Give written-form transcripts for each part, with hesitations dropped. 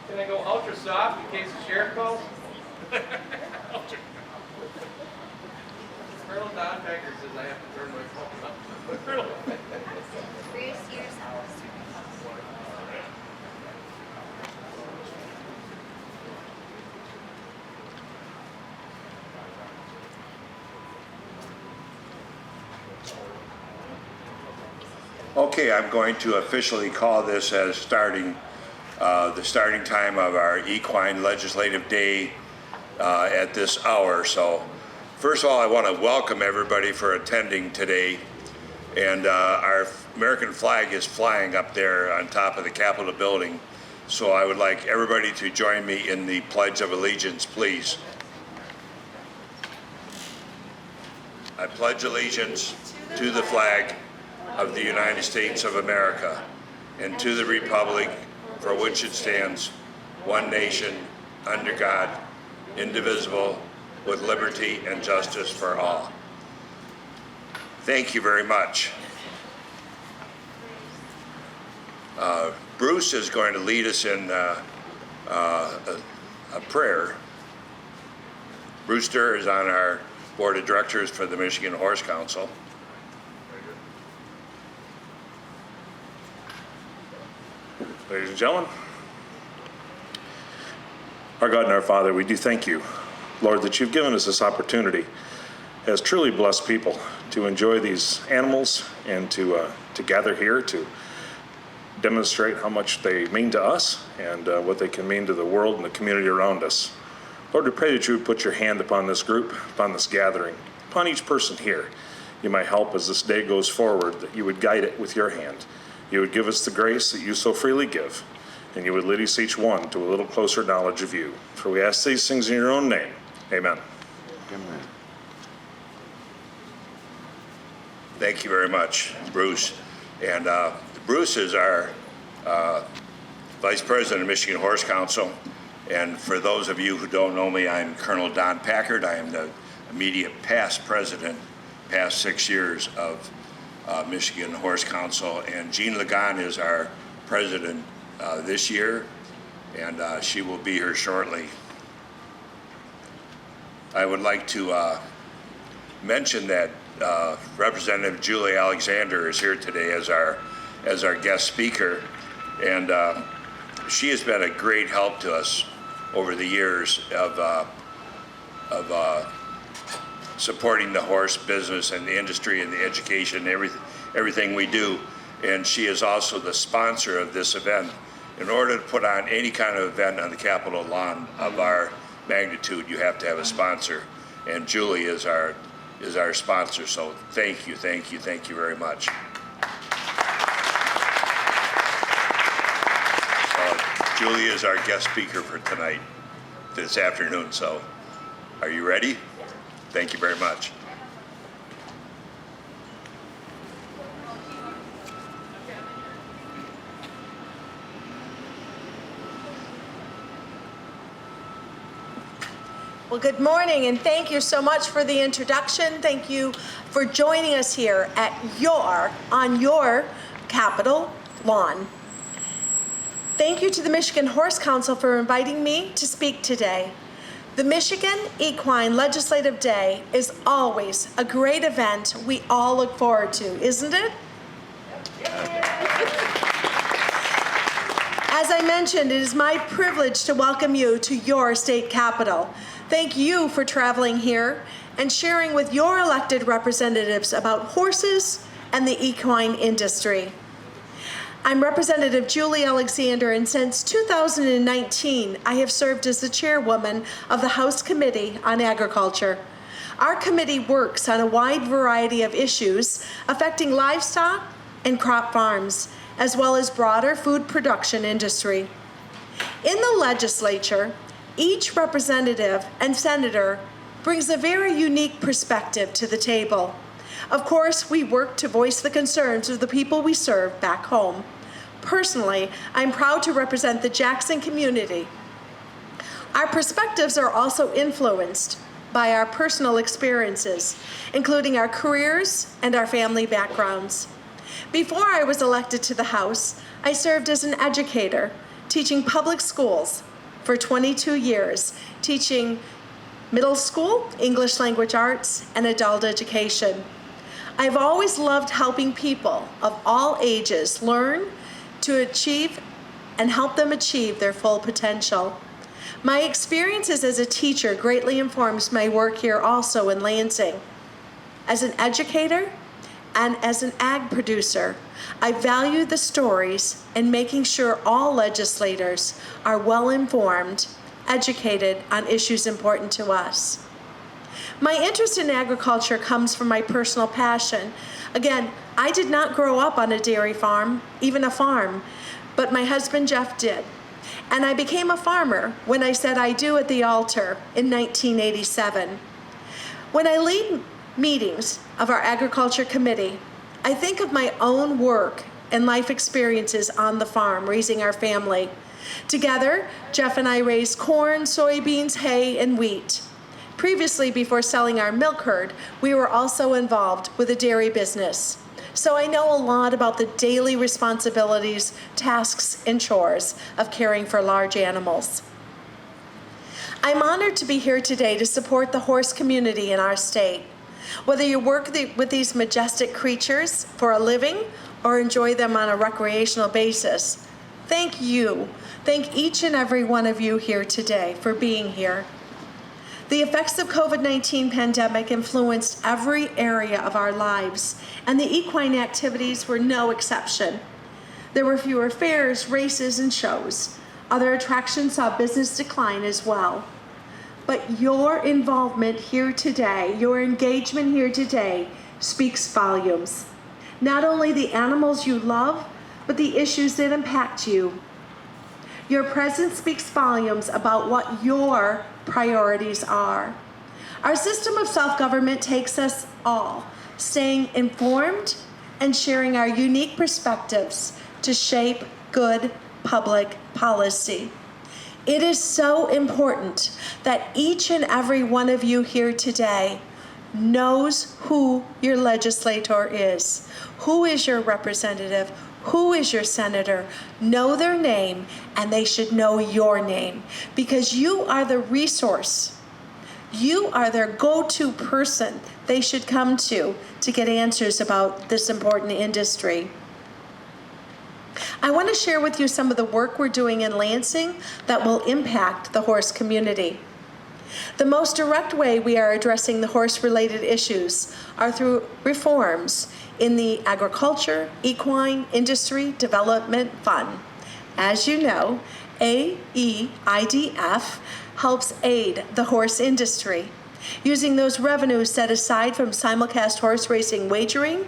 Can I go ultra soft in case the sheriff calls? Colonel Don Becker says I have to turn my phone up. Brace yourselves. Okay, I'm going to officially call this as the starting time of our Equine Legislative Day at this hour. So first of all, I want to welcome everybody for attending today. And our American flag is flying up there on top of the Capitol building. So I would like everybody to join me in the Pledge of Allegiance, please. I pledge allegiance to the flag of the United States of America and to the republic for which it stands, one nation, under God, indivisible, with liberty and justice for all. Thank you very much. Bruce is going to lead us in a prayer. Brewster is on our board of directors for the Michigan Horse Council. Ladies and gentlemen, our God and our Father, we do thank you, Lord, that you've given us this opportunity as truly blessed people to enjoy these animals and to gather here to demonstrate how much they mean to us and what they can mean to the world and the community around us. Lord, we pray that you would put your hand upon this group, upon this gathering, upon each person here. You might help as this day goes forward, that you would guide it with your hand. You would give us the grace that you so freely give, and you would lead us each one to a little closer knowledge of you. For we ask these things in your own name. Amen. Amen. Thank you very much, Bruce. And Bruce is our Vice President of Michigan Horse Council. And for those of you who don't know me, I'm Colonel Don Packard. I am the immediate past president, past 6 years of Michigan Horse Council, and Jean Lagan is our president this year, and she will be here shortly. I would like to mention that Representative Julie Alexander is here today as our guest speaker, and she has been a great help to us over the years of supporting the horse business and the industry and the education, everything we do. And she is also the sponsor of this event. In order to put on any kind of event on the Capitol lawn of our magnitude, you have to have a sponsor. And Julie is our sponsor. So thank you very much. Julie is our guest speaker for tonight, this afternoon. So are you ready? Thank you very much. Well, good morning, and thank you so much for the introduction. Thank you for joining us here on your Capitol lawn. Thank you to the Michigan Horse Council for inviting me to speak today. The Michigan Equine Legislative Day is always a great event we all look forward to, isn't it? As I mentioned, it is my privilege to welcome you to your state capitol. Thank you for traveling here and sharing with your elected representatives about horses and the equine industry. I'm Representative Julie Alexander, and since 2019, I have served as the chairwoman of the House Committee on Agriculture. Our committee works on a wide variety of issues affecting livestock and crop farms, as well as broader food production industry. In the legislature, each representative and senator brings a very unique perspective to the table. Of course, we work to voice the concerns of the people we serve back home. Personally, I'm proud to represent the Jackson community. Our perspectives are also influenced by our personal experiences, including our careers and our family backgrounds. Before I was elected to the House, I served as an educator, teaching public schools for 22 years, teaching middle school, English language arts, and adult education. I've always loved helping people of all ages learn to achieve and help them achieve their full potential. My experiences as a teacher greatly informs my work here also in Lansing. As an educator and as an ag producer, I value the stories and making sure all legislators are well informed, educated on issues important to us. My interest in agriculture comes from my personal passion. Again, I did not grow up on a dairy farm, even a farm, but my husband Jeff did. And I became a farmer when I said I do at the altar in 1987. When I lead meetings of our agriculture committee, I think of my own work and life experiences on the farm, raising our family. Together, Jeff and I raised corn, soybeans, hay, and wheat. Previously, before selling our milk herd, we were also involved with a dairy business. So I know a lot about the daily responsibilities, tasks, and chores of caring for large animals. I'm honored to be here today to support the horse community in our state. Whether you work with these majestic creatures for a living or enjoy them on a recreational basis, thank you. Thank each and every one of you here today for being here. The effects of COVID-19 pandemic influenced every area of our lives, and the equine activities were no exception. There were fewer fairs, races, and shows. Other attractions saw business decline as well. But your involvement here today, your engagement here today, speaks volumes. Not only the animals you love, but the issues that impact you. Your presence speaks volumes about what your priorities are. Our system of self-government takes us all, staying informed and sharing our unique perspectives to shape good public policy. It is so important that each and every one of you here today knows who your legislator is, who is your representative, who is your senator. Know their name, and they should know your name, because you are the resource. You are their go-to person they should come to get answers about this important industry. I want to share with you some of the work we're doing in Lansing that will impact the horse community. The most direct way we are addressing the horse-related issues are through reforms in the Agriculture Equine Industry Development Fund. As you know, AEIDF helps aid the horse industry, using those revenues set aside from simulcast horse racing wagering,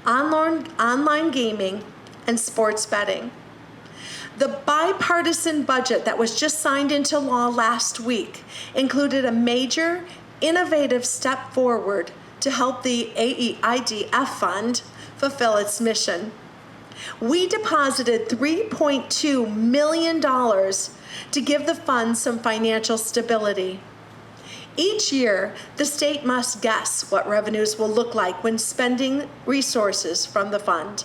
online gaming, and sports betting. The bipartisan budget that was just signed into law last week included a major, innovative step forward to help the AEIDF fund fulfill its mission. We deposited $3.2 million to give the fund some financial stability. Each year, the state must guess what revenues will look like when spending resources from the fund.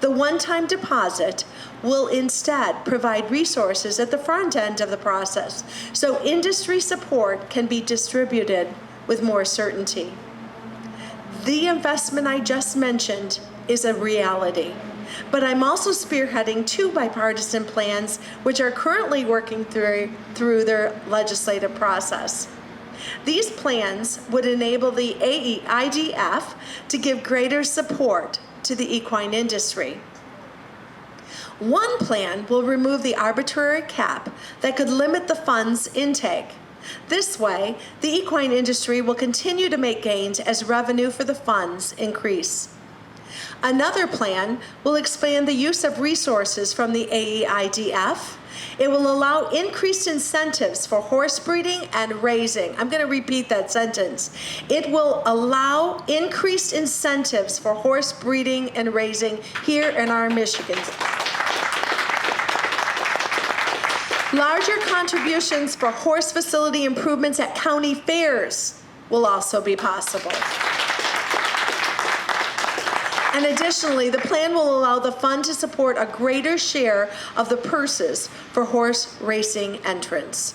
The one-time deposit will instead provide resources at the front end of the process, so industry support can be distributed with more certainty. The investment I just mentioned is a reality, but I'm also spearheading two bipartisan plans which are currently working through their legislative process. These plans would enable the AEIDF to give greater support to the equine industry. One plan will remove the arbitrary cap that could limit the fund's intake. This way, the equine industry will continue to make gains as revenue for the funds increase. Another plan will expand the use of resources from the AEIDF. It will allow increased incentives for horse breeding and raising. I'm going to repeat that sentence. It will allow increased incentives for horse breeding and raising here in our Michigan. Larger contributions for horse facility improvements at county fairs will also be possible. And additionally, the plan will allow the fund to support a greater share of the purses for horse racing entrants.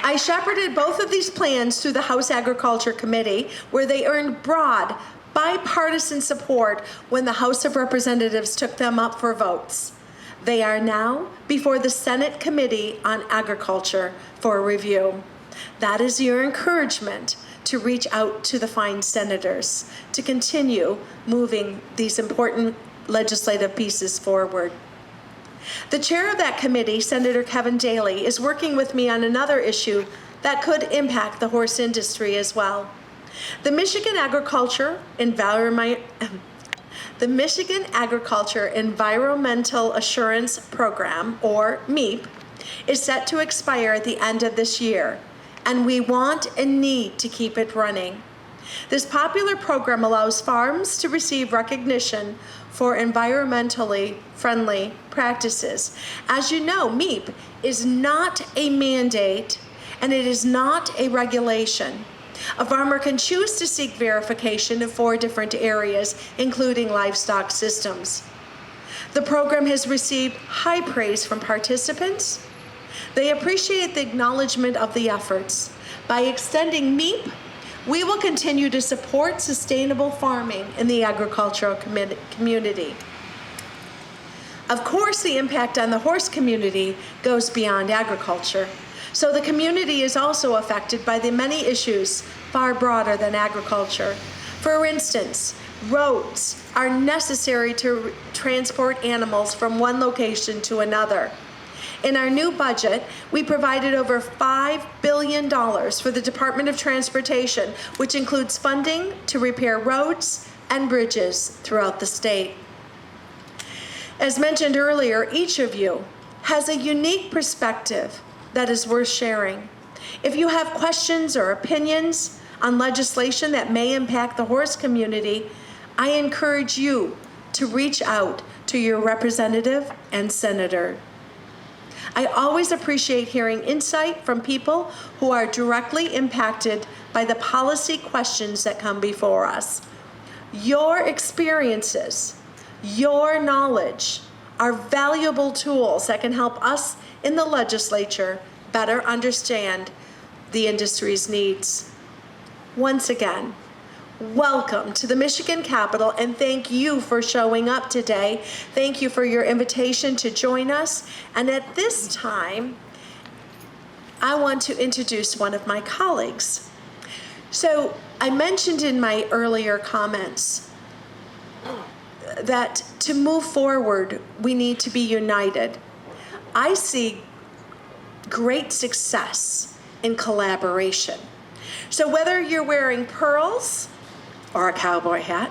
I shepherded both of these plans through the House Agriculture Committee, where they earned broad, bipartisan support when the House of Representatives took them up for votes. They are now before the Senate Committee on Agriculture for review. That is your encouragement to reach out to the fine senators to continue moving these important legislative pieces forward. The chair of that committee, Senator Kevin Daly, is working with me on another issue that could impact the horse industry as well. The Michigan Agriculture Environmental Assurance Program, or MEAP, is set to expire at the end of this year, and we want and need to keep it running. This popular program allows farms to receive recognition for environmentally friendly practices. As you know, MEAP is not a mandate and it is not a regulation. A farmer can choose to seek verification in 4 different areas, including livestock systems. The program has received high praise from participants. They appreciate the acknowledgement of the efforts. By extending MEAP, we will continue to support sustainable farming in the agricultural community. Of course, the impact on the horse community goes beyond agriculture. So the community is also affected by the many issues far broader than agriculture. For instance, roads are necessary to transport animals from one location to another. In our new budget, we provided over $5 billion for the Department of Transportation, which includes funding to repair roads and bridges throughout the state. As mentioned earlier, each of you has a unique perspective that is worth sharing. If you have questions or opinions on legislation that may impact the horse community, I encourage you to reach out to your representative and senator. I always appreciate hearing insight from people who are directly impacted by the policy questions that come before us. Your experiences, your knowledge are valuable tools that can help us in the legislature better understand the industry's needs. Once again, welcome to the Michigan Capitol, and thank you for showing up today. Thank you for your invitation to join us. And at this time, I want to introduce one of my colleagues. So I mentioned in my earlier comments that to move forward, we need to be united. I see great success in collaboration. So whether you're wearing pearls or a cowboy hat,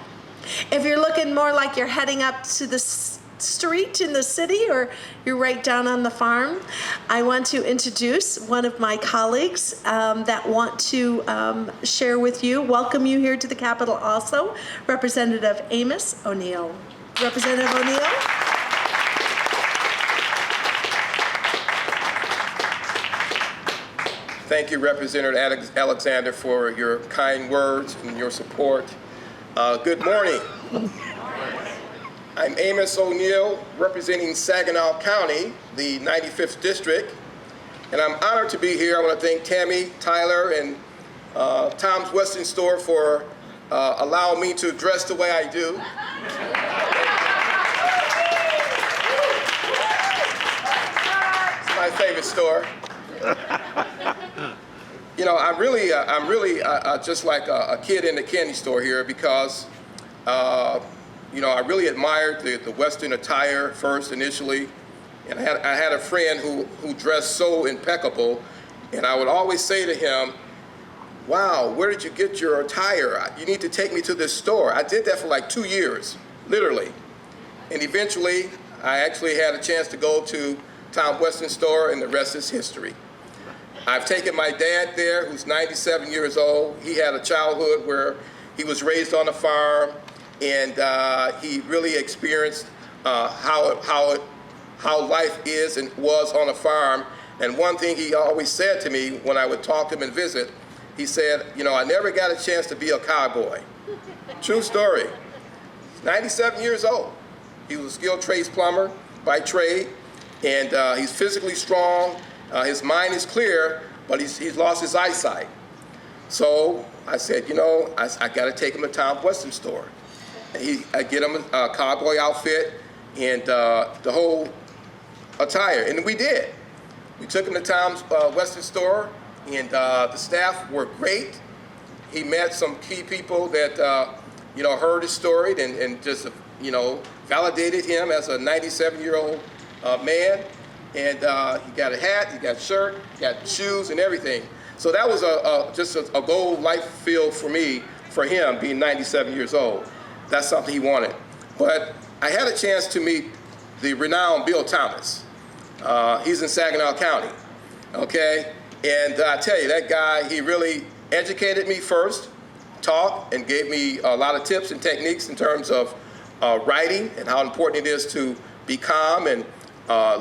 if you're looking more like you're heading up to the street in the city or you're right down on the farm, I want to introduce one of my colleagues that want to share with you, welcome you here to the Capitol also, Representative Amos O'Neill. Representative O'Neill. Thank you, Representative Alexander, for your kind words and your support. Good morning. I'm Amos O'Neill, representing Saginaw County, the 95th District, and I'm honored to be here. I want to thank Tammy, Tyler, and Tom's Western Store for allowing me to dress the way I do. It's my favorite store. You know, I'm really just like a kid in the candy store here because, you know, I really admired the Western attire first initially, and I had a friend who dressed so impeccable, and I would always say to him, "Wow, where did you get your attire? You need to take me to this store." I did that for like 2 years, literally, and eventually I actually had a chance to go to Tom Western Store, and the rest is history. I've taken my dad there, who's 97 years old. He had a childhood where he was raised on a farm, and he really experienced how life is and was on a farm. And one thing he always said to me when I would talk to him and visit he said, you know, I never got a chance to be a cowboy. True story. 97 years old. He was a skilled trades plumber by trade, and he's physically strong. His mind is clear, but he's lost his eyesight. So I said, you know, I got to take him to Tom Western store. I get him a cowboy outfit and the whole attire, and we did. We took him to Tom's Western store, and the staff were great. He met some key people that you know, heard his story and just, you know, validated him as a 97-year-old man. And he got a hat, he got a shirt, he got shoes and everything. So that was just a goal life field for me, for him being 97 years old. That's something he wanted. But I had a chance to meet the renowned Bill Thomas. He's in Saginaw County, okay? And I tell you, that guy, he really educated me first, talked, and gave me a lot of tips and techniques in terms of riding and how important it is to be calm and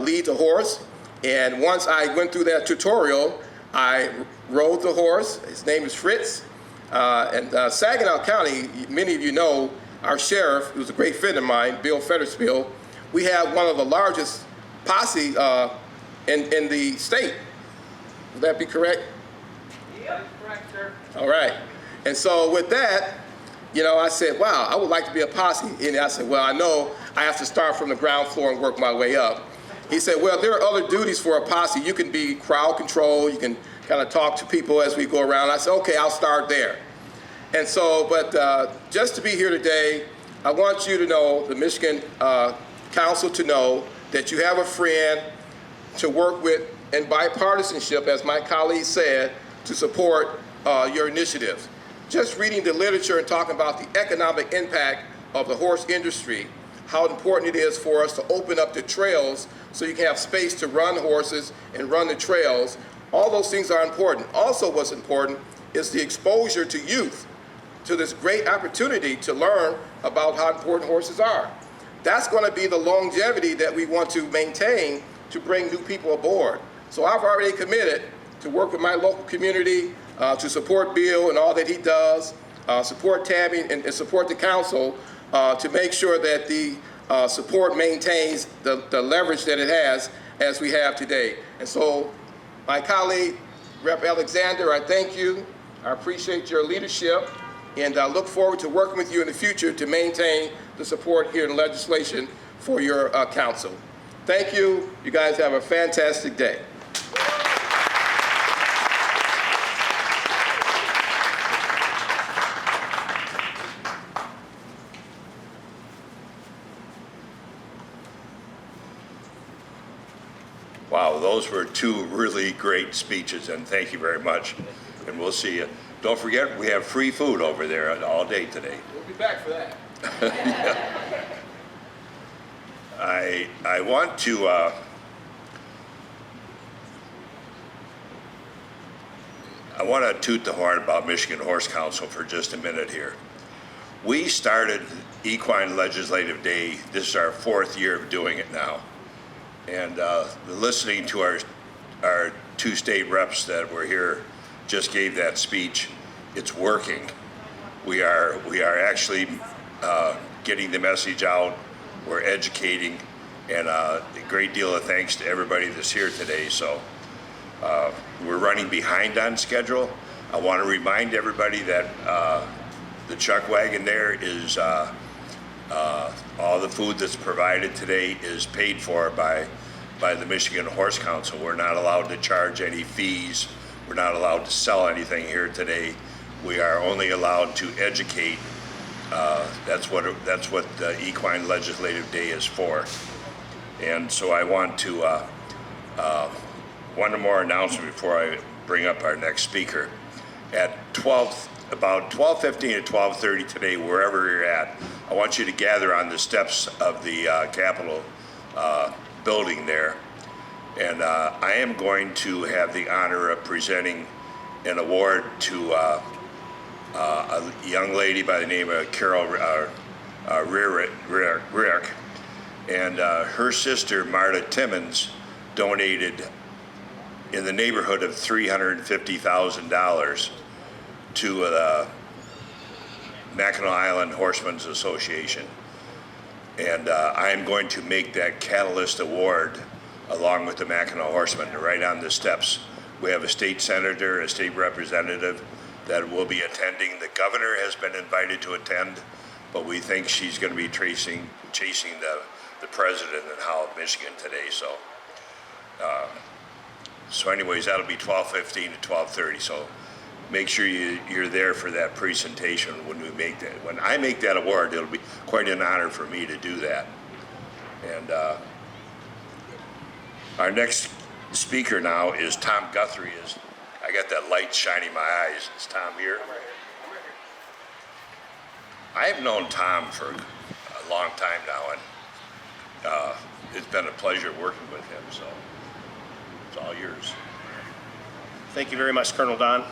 lead the horse. And once I went through that tutorial, I rode the horse. His name is Fritz. And Saginaw County, many of you know, our sheriff, who's a great friend of mine, Bill Fetterspiel, we have one of the largest posse in the state. Would that be correct? Yep, correct, sir. All right. And so with that, you know, I said, wow, I would like to be a posse. And I said, well, I know I have to start from the ground floor and work my way up. He said, well, there are other duties for a posse. You can be crowd control. You can kind of talk to people as we go around. I said, okay, I'll start there. And so, but just to be here today, I want you to know, the Michigan Council to know that you have a friend to work with in bipartisanship, as my colleague said, to support your initiatives. Just reading the literature and talking about the economic impact of the horse industry, how important it is for us to open up the trails so you can have space to run horses and run the trails. All those things are important. Also, what's important is the exposure to youth to this great opportunity to learn about how important horses are. That's going to be the longevity that we want to maintain to bring new people aboard. So I've already committed to work with my local community, to support Bill and all that he does, support Tammy and support the council to make sure that the support maintains the leverage that it has as we have today. And so my colleague, Rep. Alexander, I thank you. I appreciate your leadership, and I look forward to working with you in the future to maintain the support here in legislation for your council. Thank you. You guys have a fantastic day. Wow, those were two really great speeches, and thank you very much. And we'll see you. Don't forget, we have free food over there all day today. We'll be back for that. I want to toot the horn about Michigan Horse Council for just a minute here. We started Equine Legislative Day. This is our 4th year of doing it now. And listening to our 2 state reps that were here just gave that speech. It's working. We are actually getting the message out. We're educating, and a great deal of thanks to everybody that's here today. So we're running behind on schedule. I want to remind everybody that the chuck wagon there is all the food that's provided today is paid for by the Michigan Horse Council. We're not allowed to charge any fees. We're not allowed to sell anything here today. We are only allowed to educate. That's what the Equine Legislative Day is for. And so I want to one more announcement before I bring up our next speaker. At about 12:15 to 12:30 today, wherever you're at, I want you to gather on the steps of the Capitol building there. And I am going to have the honor of presenting an award to a young lady by the name of Carol Rick. And her sister, Marta Timmons, donated in the neighborhood of $350,000 to the Mackinac Island Horsemen's Association. And I am going to make that Catalyst Award along with the Mackinac Horsemen right on the steps. We have a state senator, a state representative that will be attending. The governor has been invited to attend, but we think she's going to be chasing the president in Holland, Michigan today. So anyways, that'll be 12:15 to 12:30. So make sure you're there for that presentation when we make that. When I make that award, it'll be quite an honor for me to do that. And our next speaker now is Tom Guthrie. I got that light shining in my eyes. Is Tom here? I have known Tom for a long time now, and it's been a pleasure working with him. So it's all yours. Thank you very much, Colonel Don.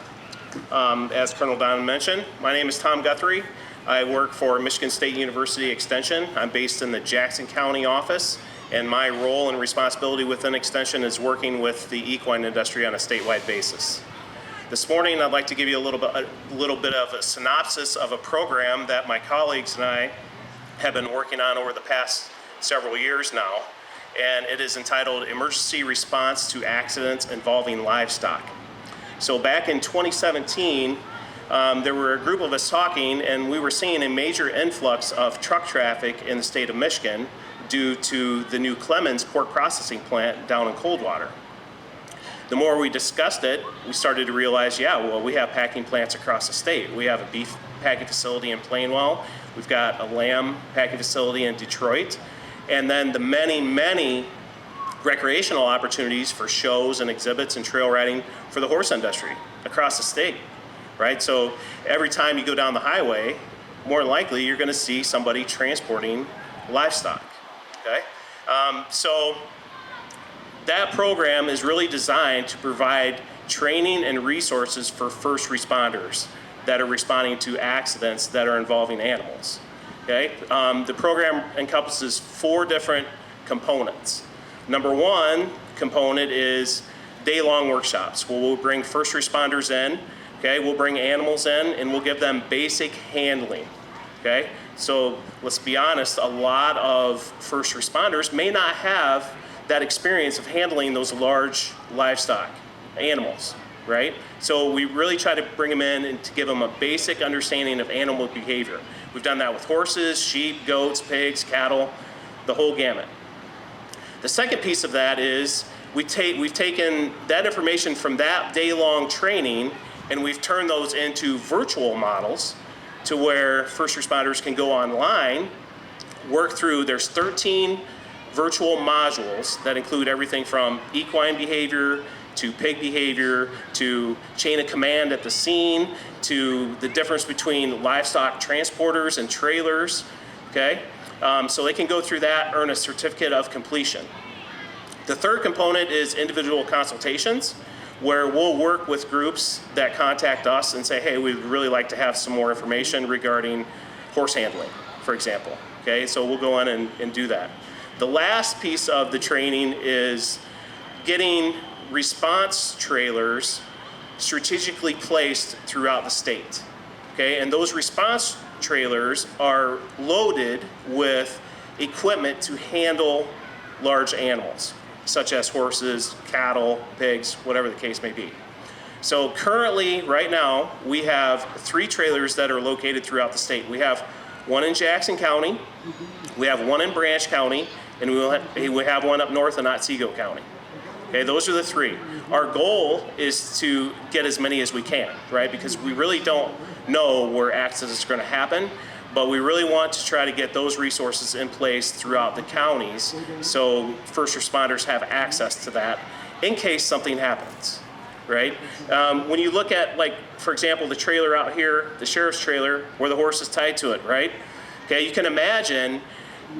As Colonel Don mentioned, my name is Tom Guthrie. I work for Michigan State University Extension. I'm based in the Jackson County office, and my role and responsibility within Extension is working with the equine industry on a statewide basis. This morning, I'd like to give you a little bit of a synopsis of a program that my colleagues and I have been working on over the past several years now, and it is entitled Emergency Response to Accidents Involving Livestock. So back in 2017, there were a group of us talking, and we were seeing a major influx of truck traffic in the state of Michigan due to the new Clemens pork processing plant down in Coldwater. The more we discussed it, we started to realize, yeah, well, we have packing plants across the state. We have a beef packing facility in Plainwell. We've got a lamb packing facility in Detroit. And then the many, many recreational opportunities for shows and exhibits and trail riding for the horse industry across the state, right? So every time you go down the highway, more than likely you're gonna see somebody transporting livestock, okay? So that program is really designed to provide training and resources for first responders that are responding to accidents that are involving animals, okay? The program encompasses 4 different components. Number 1 component is day-long workshops where we'll bring first responders in, okay? We'll bring animals in and we'll give them basic handling, okay? So let's be honest, a lot of first responders may not have that experience of handling those large livestock animals, right? So we really try to bring them in and to give them a basic understanding of animal behavior. We've done that with horses, sheep, goats, pigs, cattle, the whole gamut. The second piece of that is we've taken that information from that day-long training and we've turned those into virtual models to where first responders can go online, work through, there's 13 virtual modules that include everything from equine behavior to pig behavior to chain of command at the scene to the difference between livestock transporters and trailers, okay? So they can go through that, earn a certificate of completion. The third component is individual consultations, where we'll work with groups that contact us and say, hey, we'd really like to have some more information regarding horse handling, for example, okay? So we'll go in and do that. The last piece of the training is getting response trailers strategically placed throughout the state, okay? And those response trailers are loaded with equipment to handle large animals, such as horses, cattle, pigs, whatever the case may be. So currently, right now, we have 3 trailers that are located throughout the state. We have one in Jackson County, we have one in Branch County, and we have one up north in Otsego County. Okay, those are the 3. Our goal is to get as many as we can, right? Because we really don't know where accidents are going to happen, but we really want to try to get those resources in place throughout the counties so first responders have access to that in case something happens, right? When you look at, like, for example, the trailer out here, the sheriff's trailer, where the horse is tied to it, right? Okay, you can imagine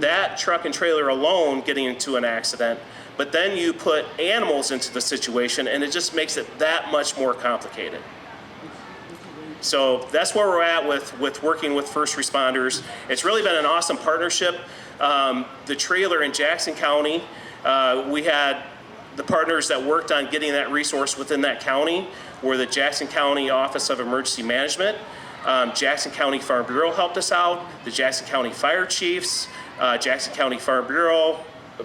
that truck and trailer alone getting into an accident, but then you put animals into the situation and it just makes it that much more complicated. So that's where we're at with working with first responders. It's really been an awesome partnership. The trailer in Jackson County, we had the partners that worked on getting that resource within that county were the Jackson County Office of Emergency Management. Jackson County Farm Bureau helped us out, the Jackson County Fire Chiefs, Jackson County Farm Bureau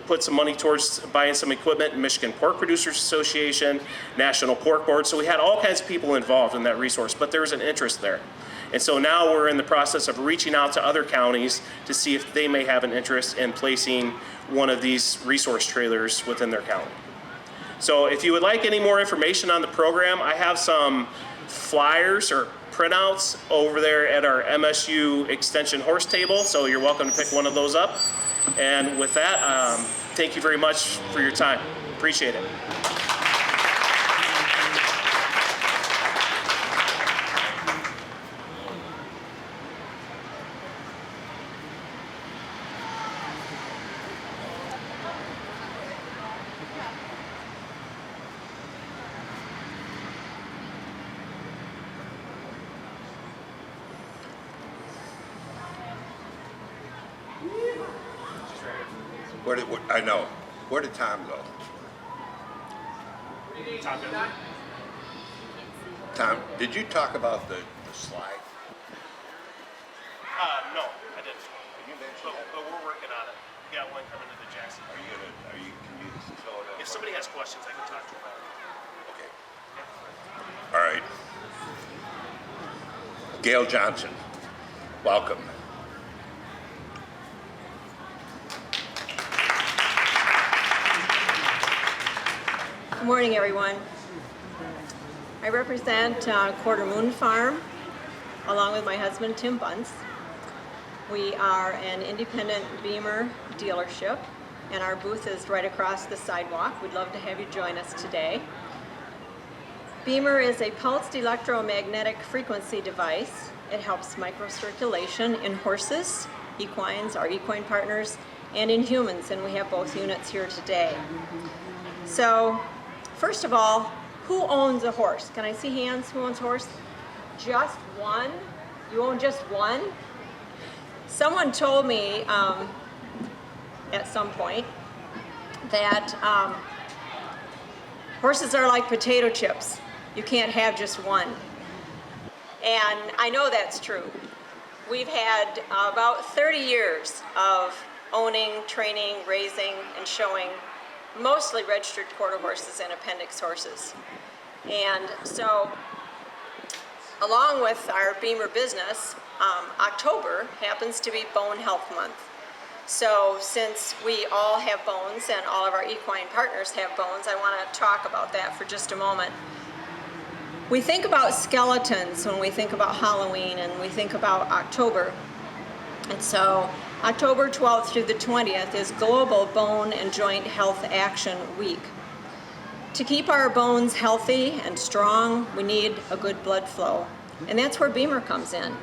put some money towards buying some equipment, Michigan Pork Producers Association, National Pork Board. So we had all kinds of people involved in that resource, but there was an interest there. And so now we're in the process of reaching out to other counties to see if they may have an interest in placing one of these resource trailers within their county. So if you would like any more information on the program, I have some flyers or printouts over there at our MSU Extension horse table, so you're welcome to pick one of those up. And with that, thank you very much for your time. Appreciate it. I know. Where did Tom go? Tom, did you talk about the slide? No, I didn't. You mentioned But, that. but we're working on it. We got one coming to the Jackson. Can you fill it up? If somebody has questions, I can talk to them about it. Okay. All right. Gail Johnson, welcome. Good morning, everyone. I represent Quarter Moon Farm, along with my husband, Tim Bunce. We are an independent Beamer dealership, and our booth is right across the sidewalk. We'd love to have you join us today. Beamer is a pulsed electromagnetic frequency device. It helps microcirculation in horses, equines, our equine partners, and in humans, and we have both units here today. So, first of all, who owns a horse? Can I see hands? Who owns a horse? Just one? You own just one? Someone told me at some point that horses are like potato chips. You can't have just one. And I know that's true. We've had about 30 years of owning, training, raising, and showing mostly registered quarter horses and appendix horses. And so, along with our Beamer business, October happens to be Bone Health Month. So since we all have bones and all of our equine partners have bones, I want to talk about that for just a moment. We think about skeletons when we think about Halloween and we think about October. And so October 12th through the 20th is Global Bone and Joint Health Action Week. To keep our bones healthy and strong, we need a good blood flow. And that's where Beamer comes in.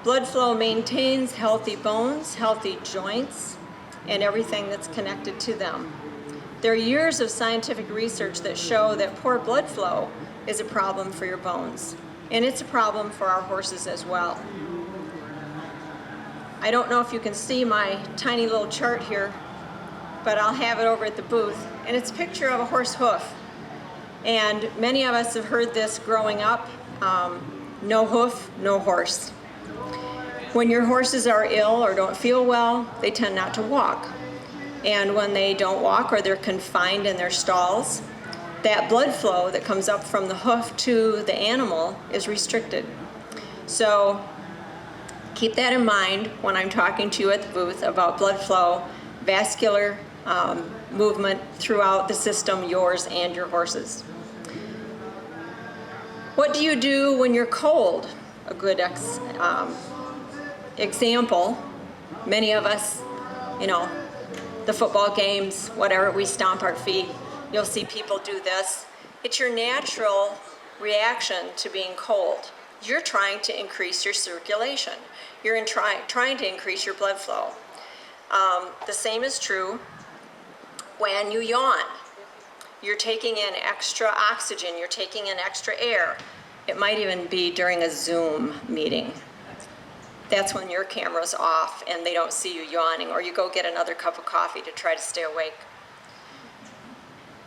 Blood flow maintains healthy bones, healthy joints, and everything that's connected to them. There are years of scientific research that show that poor blood flow is a problem for your bones, and it's a problem for our horses as well. I don't know if you can see my tiny little chart here, but I'll have it over at the booth, and it's a picture of a horse hoof. And many of us have heard this growing up, no hoof, no horse. When your horses are ill or don't feel well, they tend not to walk. And when they don't walk or they're confined in their stalls, that blood flow that comes up from the hoof to the animal is restricted. So keep that in mind when I'm talking to you at the booth about blood flow, vascular movement throughout the system, yours and your horses. What do you do when you're cold? A good example, many of us, the football games, whatever, we stomp our feet. You'll see people do this. It's your natural reaction to being cold. You're trying to increase your circulation. You're trying to increase your blood flow. The same is true when you yawn. You're taking in extra oxygen. You're taking in extra air. It might even be during a Zoom meeting. That's when your camera's off and they don't see you yawning, or you go get another cup of coffee to try to stay awake.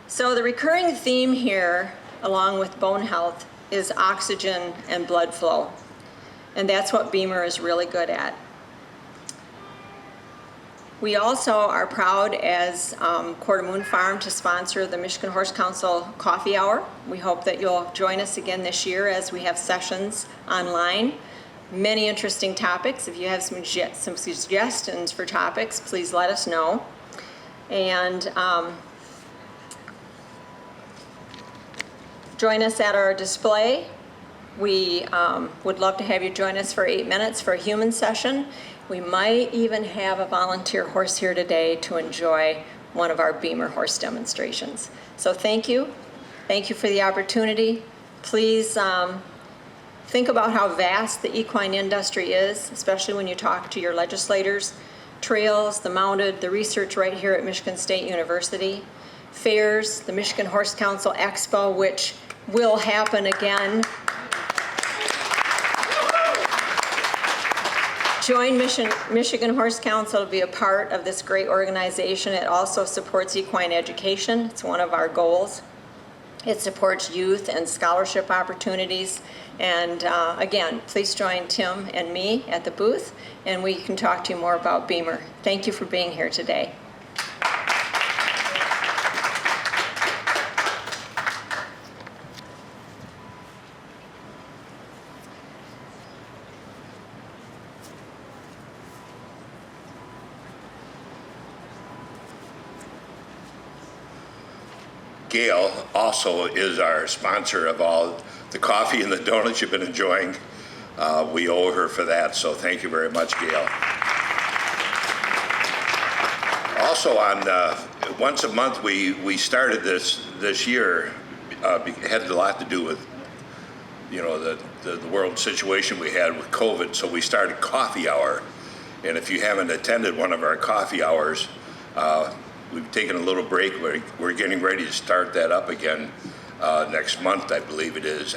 So the recurring theme here along with bone health, is oxygen and blood flow. And that's what Beamer is really good at. We also are proud as Quarter Moon Farm to sponsor the Michigan Horse Council Coffee Hour. We hope that you'll join us again this year as we have sessions online. Many interesting topics. If you have some suggestions for topics, please let us know. And join us at our display. We would love to have you join us for 8 minutes for a human session. We might even have a volunteer horse here today to enjoy one of our Beamer horse demonstrations. So thank you. Thank you for the opportunity. Please think about how vast the equine industry is, especially when you talk to your legislators. Trails, the mounted, the research right here at Michigan State University. Fairs, the Michigan Horse Council Expo, which will happen again. Join Michigan Horse Council to be a part of this great organization. It also supports equine education. It's one of our goals. It supports youth and scholarship opportunities. And again, please join Tim and me at the booth, and we can talk to you more about Beamer. Thank you for being here today. Gail also is our sponsor of all the coffee and the donuts you've been enjoying. We owe her for that, so thank you very much, Gail. Also, on once a month, we started this year. It had a lot to do with, you know, the world situation we had with COVID. So we started Coffee Hour, and if you haven't attended one of our coffee hours, we've taken a little break. We're getting ready to start that up again next month, I believe it is.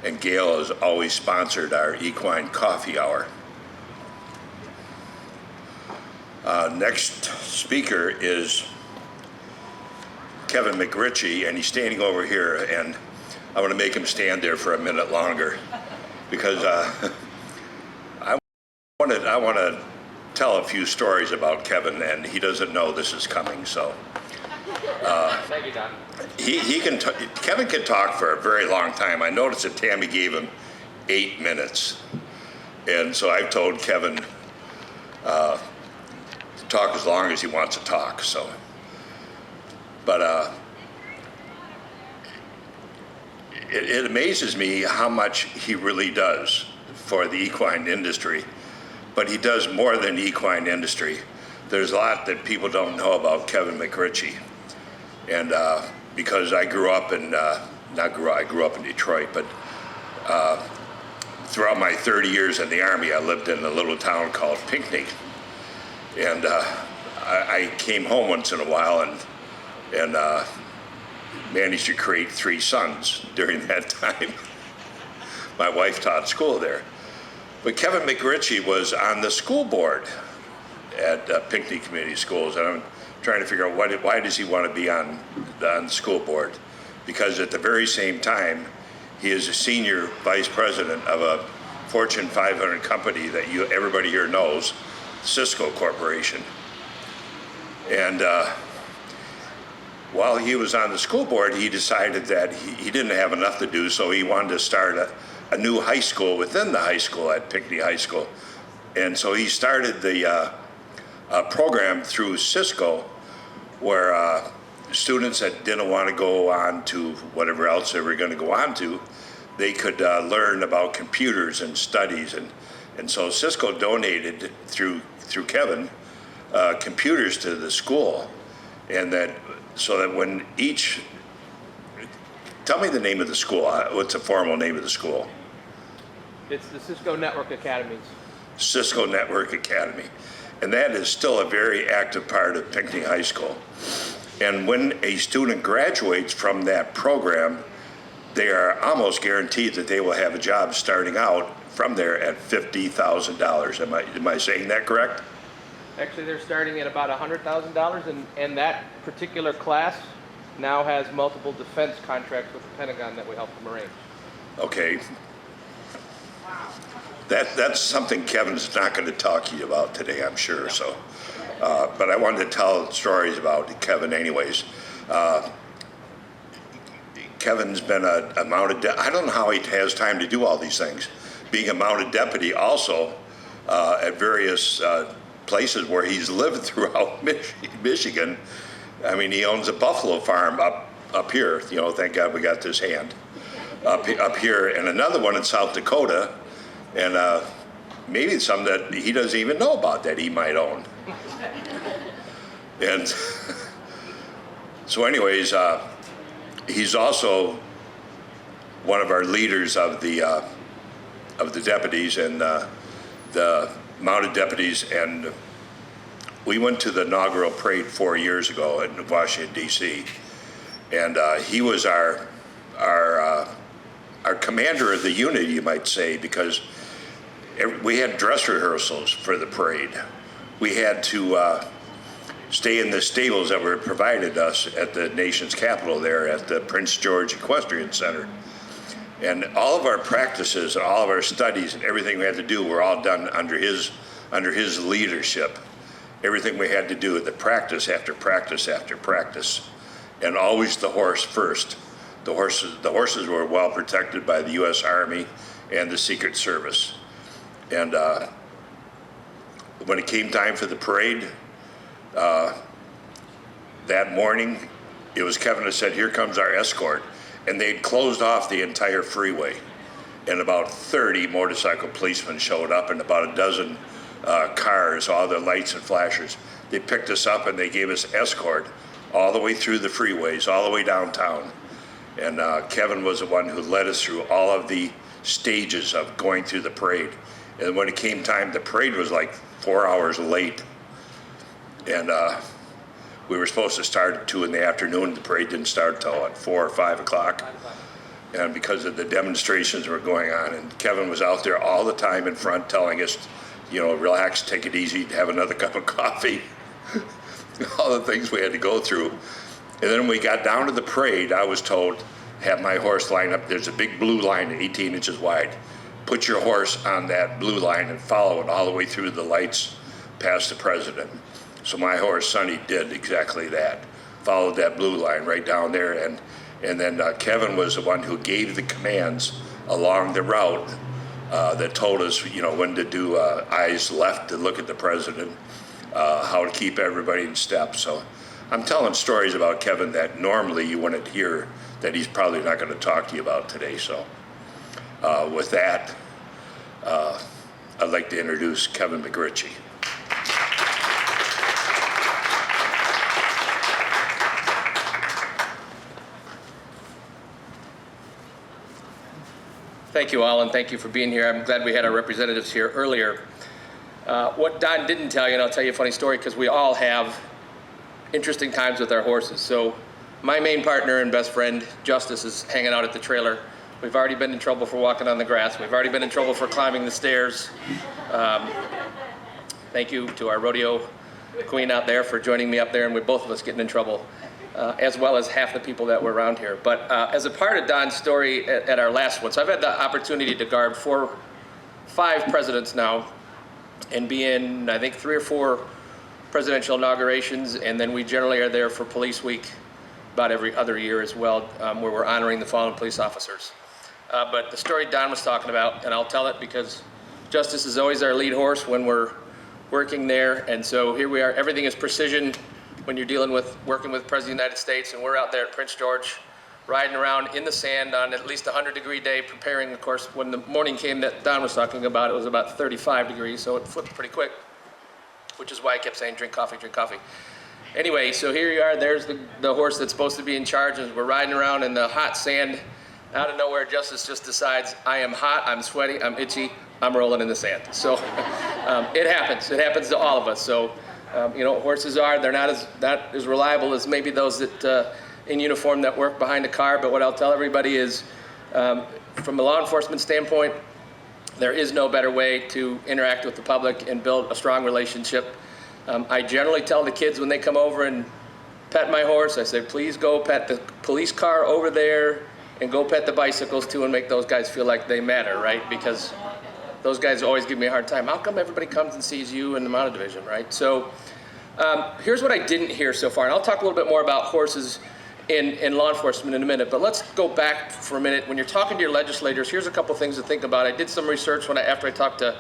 And Gail has always sponsored our equine coffee hour. Next speaker is Kevin McRitchie, and he's standing over here, and I want to make him stand there for a minute longer because I want to tell a few stories about Kevin, and he doesn't know this is coming. So Thank you, Don. Kevin can talk for a very long time. I noticed that Tammy gave him 8 minutes, and so I've told Kevin to talk as long as he wants to talk. So, but it amazes me how much he really does for the equine industry. But he does more than equine industry. There's a lot that people don't know about Kevin McRitchie. And because I grew up in, I grew up in Detroit, but throughout my 30 years in the Army, I lived in a little town called Pinckney. And I came home once in a while and managed to create 3 sons during that time. My wife taught school there. But Kevin McRitchie was on the school board at Pinckney Community Schools, and I'm trying to figure out why does he want to be on the school board? Because at the very same time, he is a senior vice president of a Fortune 500 company that everybody here knows, Cisco Corporation. And while he was on the school board, he decided that he didn't have enough to do, so he wanted to start a new high school within the high school at Pinckney High School. And so he started the program through Cisco where students that didn't want to go on to whatever else they were going to go on to, they could learn about computers and studies. And so Cisco donated through Kevin computers to the school, and so that when each, tell me the name of the school. What's the formal name of the school? It's the Cisco Network Academies. Cisco Network Academy. And that is still a very active part of Pinckney High School. And when a student graduates from that program, they are almost guaranteed that they will have a job starting out from there at $50,000. Am I saying that correct? Actually, they're starting at about $100,000, and that particular class now has multiple defense contracts with the Pentagon that we help them arrange. Okay. That's something Kevin's not going to talk to you about today, I'm sure. So, but I wanted to tell stories about Kevin anyways. Kevin's been a mounted, I don't know how he has time to do all these things. Being a mounted deputy also at various places where he's lived throughout Michigan. I mean, he owns a buffalo farm up here. You know, thank God we got this hand up here, and another one in South Dakota, and maybe some that he doesn't even know about that he might own. And so, anyways, he's also one of our leaders of the deputies and the mounted deputies, and we went to the inaugural parade 4 years ago in Washington, D.C., and he was our commander of the unit, you might say, because we had dress rehearsals for the parade. We had to stay in the stables that were provided us at the nation's capital there at the Prince George Equestrian Center. And all of our practices and all of our studies and everything we had to do were all done under his leadership. Everything we had to do, the practice after practice after practice, and always the horse first. The horses were well protected by the U.S. Army and the Secret Service. And when it came time for the parade, that morning, it was Kevin that said, "Here comes our escort." And they'd closed off the entire freeway. And about 30 motorcycle policemen showed up and about a dozen cars, all the lights and flashers. They picked us up and they gave us escort all the way through the freeways, all the way downtown. And Kevin was the one who led us through all of the stages of going through the parade. And when it came time, the parade was like 4 hours late. And we were supposed to start at 2 in the afternoon. The parade didn't start till at 4 or 5 o'clock. And because of the demonstrations were going on, and Kevin was out there all the time in front telling us, you know, relax, take it easy, have another cup of coffee, all the things we had to go through. And then when we got down to the parade, I was told, have my horse line up. There's a big blue line 18 inches wide. Put your horse on that blue line and follow it all the way through the lights past the president. So my horse, Sonny, did exactly that. Followed that blue line right down there. And then Kevin was the one who gave the commands along the route that told us, you know, when to do eyes left to look at the president, how to keep everybody in step. So I'm telling stories about Kevin that normally you wouldn't hear, that he's probably not going to talk to you about today. So with that, I'd like to introduce Kevin McRitchie. Thank you all, and thank you for being here. I'm glad we had our representatives here earlier. What Don didn't tell you, and I'll tell you a funny story, because we all have interesting times with our horses. So my main partner and best friend, Justice, is hanging out at the trailer. We've already been in trouble for walking on the grass. We've already been in trouble for climbing the stairs. Thank you to our rodeo queen out there for joining me up there, and with both of us getting in trouble, as well as half the people that were around here. But as a part of Don's story at our last one, so I've had the opportunity to guard 5 presidents now, and be in, I think, 3 or 4 presidential inaugurations, and then we generally are there for Police Week about every other year as well, where we're honoring the fallen police officers. But the story Don was talking about, and I'll tell it because Justice is always our lead horse when we're working there, and so here we are. Everything is precision when you're working with the President of the United States, and we're out there at Prince George, riding around in the sand on at least a 100-degree day, preparing. Of course, when the morning came that Don was talking about, it was about 35 degrees, so it flipped pretty quick, which is why I kept saying, drink coffee, drink coffee. Anyway, so here you are. There's the horse that's supposed to be in charge, and we're riding around in the hot sand. Out of nowhere, Justice just decides, I am hot, I'm sweaty, I'm itchy, I'm rolling in the sand. So it happens. It happens to all of us. So, you know, horses they're not as reliable as maybe those that in uniform that work behind a car. But what I'll tell everybody is, from a law enforcement standpoint, there is no better way to interact with the public and build a strong relationship. I generally tell the kids when they come over and pet my horse, I say, please go pet the police car over there and go pet the bicycles too and make those guys feel like they matter, right? Because those guys always give me a hard time. How come everybody comes and sees you in the mounted division, right? So here's what I didn't hear so far, and I'll talk a little bit more about horses in law enforcement in a minute, but let's go back for a minute. When you're talking to your legislators, here's a couple things to think about. I did some research after I talked to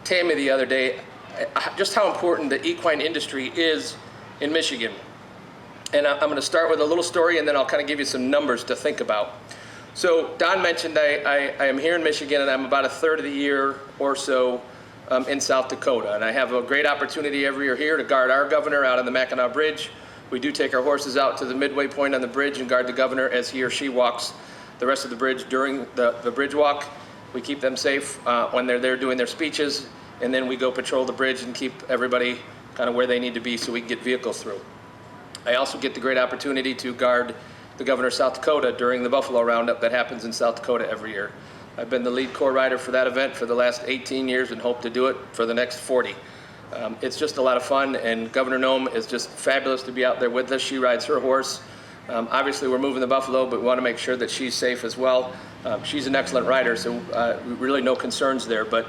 Tammy the other day, just how important the equine industry is in Michigan. And I'm going to start with a little story, and then I'll kind of give you some numbers to think about. So Don mentioned I am here in Michigan, and I'm about a third of the year or so in South Dakota. And I have a great opportunity every year here to guard our governor out on the Mackinac Bridge. We do take our horses out to the midway point on the bridge and guard the governor as he or she walks the rest of the bridge during the bridge walk. We keep them safe when they're there doing their speeches, and then we go patrol the bridge and keep everybody kind of where they need to be so we can get vehicles through. I also get the great opportunity to guard the governor of South Dakota during the Buffalo Roundup that happens in South Dakota every year. I've been the lead corps rider for that event for the last 18 years and hope to do it for the next 40. It's just a lot of fun, and Governor Noem is just fabulous to be out there with us. She rides her horse. Obviously, we're moving the buffalo, but we want to make sure that she's safe as well. She's an excellent rider, so really no concerns there, but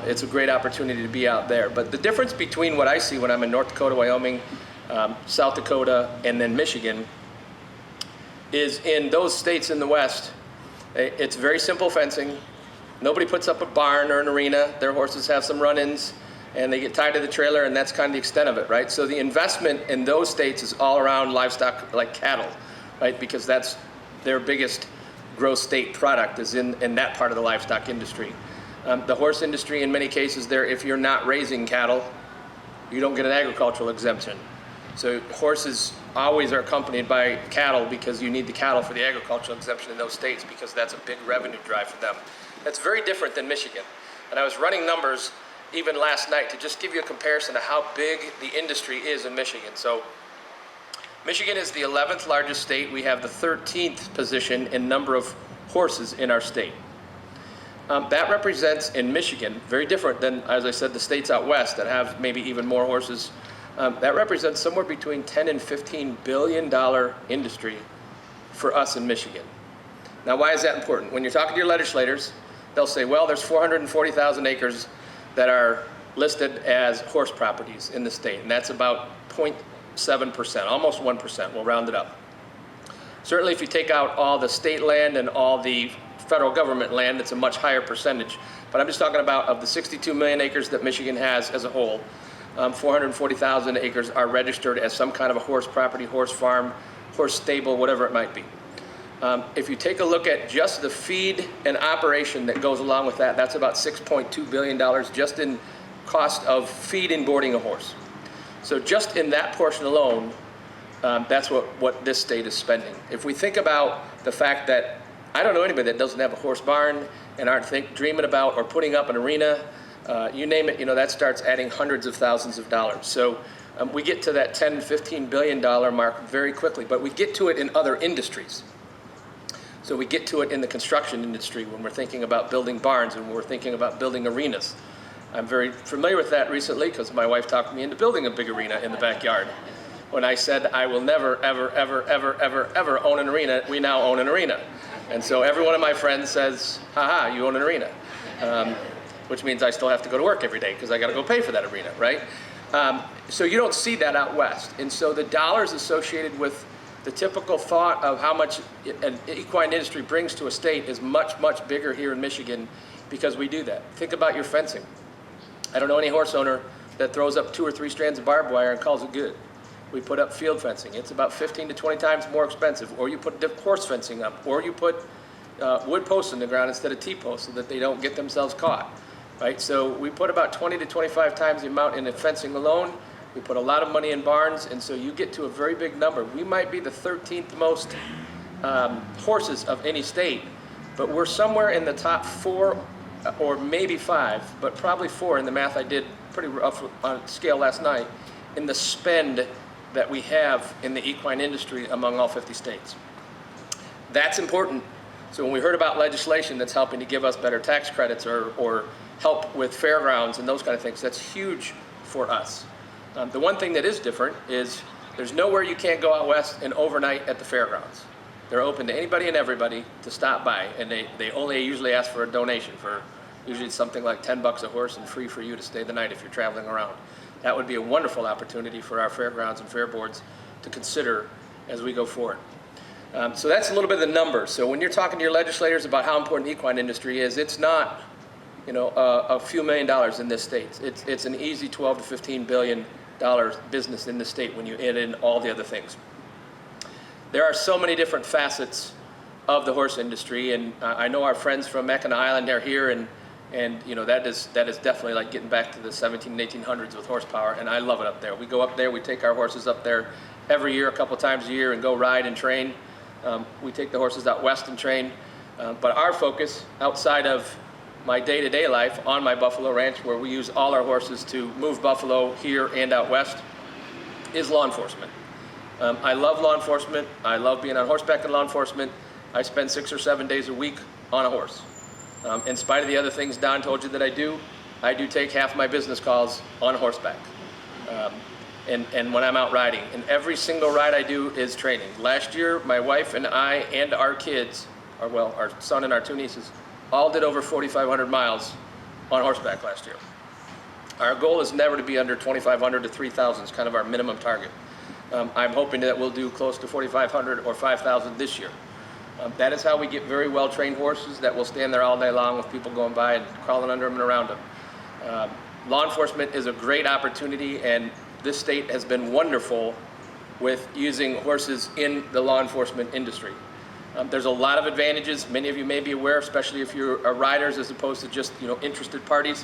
it's a great opportunity to be out there. But the difference between what I see when I'm in North Dakota, Wyoming, South Dakota, and then Michigan is in those states in the West, it's very simple fencing. Nobody puts up a barn or an arena. Their horses have some run-ins, and they get tied to the trailer, and that's kind of the extent of it, right? So the investment in those states is all around livestock, like cattle, right? Because that's their biggest gross state product is in that part of the livestock industry. The horse industry, in many cases, there, if you're not raising cattle, you don't get an agricultural exemption. So horses always are accompanied by cattle because you need the cattle for the agricultural exemption in those states because that's a big revenue drive for them. That's very different than Michigan. And I was running numbers even last night to just give you a comparison of how big the industry is in Michigan. So Michigan is the 11th largest state. We have the 13th position in number of horses in our state. That represents in Michigan, very different than, as I said, the states out west that have maybe even more horses. That represents somewhere between $10 and $15 billion industry for us in Michigan. Now, why is that important? When you're talking to your legislators, they'll say, well, there's 440,000 acres that are listed as horse properties in the state, and that's about 0.7%, almost 1%, we'll round it up. Certainly if you take out all the state land and all the federal government land, it's a much higher percentage. But I'm just talking about of the 62 million acres that Michigan has as a whole, 440,000 acres are registered as some kind of a horse property, horse farm, horse stable, whatever it might be. If you take a look at just the feed and operation that goes along with that, that's about $6.2 billion just in cost of feed and boarding a horse. So just in that portion alone, that's what this state is spending. If we think about the fact that I don't know anybody that doesn't have a horse barn and aren't dreaming about or putting up an arena, you name it, that starts adding hundreds of thousands of dollars. So we get to that $10, $15 billion mark very quickly, but we get to it in other industries. So we get to it in the construction industry when we're thinking about building barns and when we're thinking about building arenas. I'm very familiar with that recently because my wife talked me into building a big arena in the backyard. When I said I will never, ever, ever, ever, ever, ever own an arena, we now own an arena. And so every one of my friends says, haha, you own an arena. Which means I still have to go to work every day because I got to go pay for that arena, right? So you don't see that out west. And so the dollars associated with the typical thought of how much an equine industry brings to a state is much, much bigger here in Michigan because we do that. Think about your fencing. I don't know any horse owner that throws up 2 or 3 strands of barbed wire and calls it good. We put up field fencing. It's about 15 to 20 times more expensive. Or you put horse fencing up. Or you put wood posts in the ground instead of T-posts so that they don't get themselves caught. Right? So we put about 20 to 25 times the amount in the fencing alone. We put a lot of money in barns, and so you get to a very big number. We might be the 13th most horses of any state, but we're somewhere in the top 4 or maybe 5, but probably 4 in the math I did pretty rough on scale last night, in the spend that we have in the equine industry among all 50 states. That's important. So when we heard about legislation that's helping to give us better tax credits or help with fairgrounds and those kind of things, that's huge for us. The one thing that is different is There's nowhere you can't go out west and overnight at the fairgrounds. They're open to anybody and everybody to stop by, and they only usually ask for a donation for usually something like $10 a horse and free for you to stay the night if you're traveling around. That would be a wonderful opportunity for our fairgrounds and fair boards to consider as we go forward. So that's a little bit of the numbers. So when you're talking to your legislators about how important the equine industry is, it's not, a few $1 million in this state. It's an easy 12 to $15 billion business in the state when you add in all the other things. There are so many different facets of the horse industry, and I know our friends from Mackinac Island are here, and that is definitely like getting back to the 17 and 1800s with horsepower, and I love it up there. We go up there, we take our horses up there every year, a couple times a year, and go ride and train. We take the horses out west and train, but our focus outside of my day-to-day life on my buffalo ranch, where we use all our horses to move buffalo here and out west, is law enforcement. I love law enforcement. I love being on horseback in law enforcement. I spend 6 or 7 days a week on a horse. In spite of the other things Don told you that I do take half my business calls on horseback. And when I'm out riding. And every single ride I do is training. Last year, my wife and I and our kids, our son and our 2 nieces, all did over 4,500 miles on horseback last year. Our goal is never to be under 2,500 to 3,000 is kind of our minimum target. I'm hoping that we'll do close to 4,500 or 5,000 this year. That is how we get very well-trained horses that will stand there all day long with people going by and crawling under them and around them. Law enforcement is a great opportunity, and this state has been wonderful with using horses in the law enforcement industry. There's a lot of advantages. Many of you may be aware, especially if you're riders as opposed to just interested parties.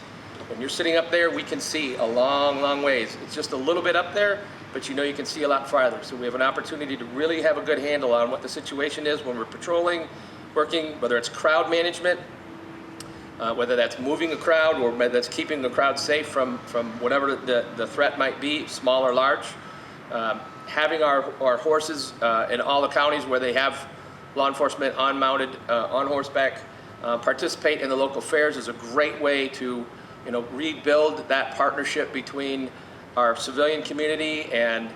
When you're sitting up there, we can see a long, long ways. It's just a little bit up there, but you can see a lot farther. So we have an opportunity to really have a good handle on what the situation is when we're patrolling, working, whether it's crowd management, whether that's moving a crowd or whether that's keeping the crowd safe from whatever the threat might be, small or large. Having our horses in all the counties where they have law enforcement on-mounted, on horseback, participate in the local fairs is a great way to rebuild that partnership between our civilian community and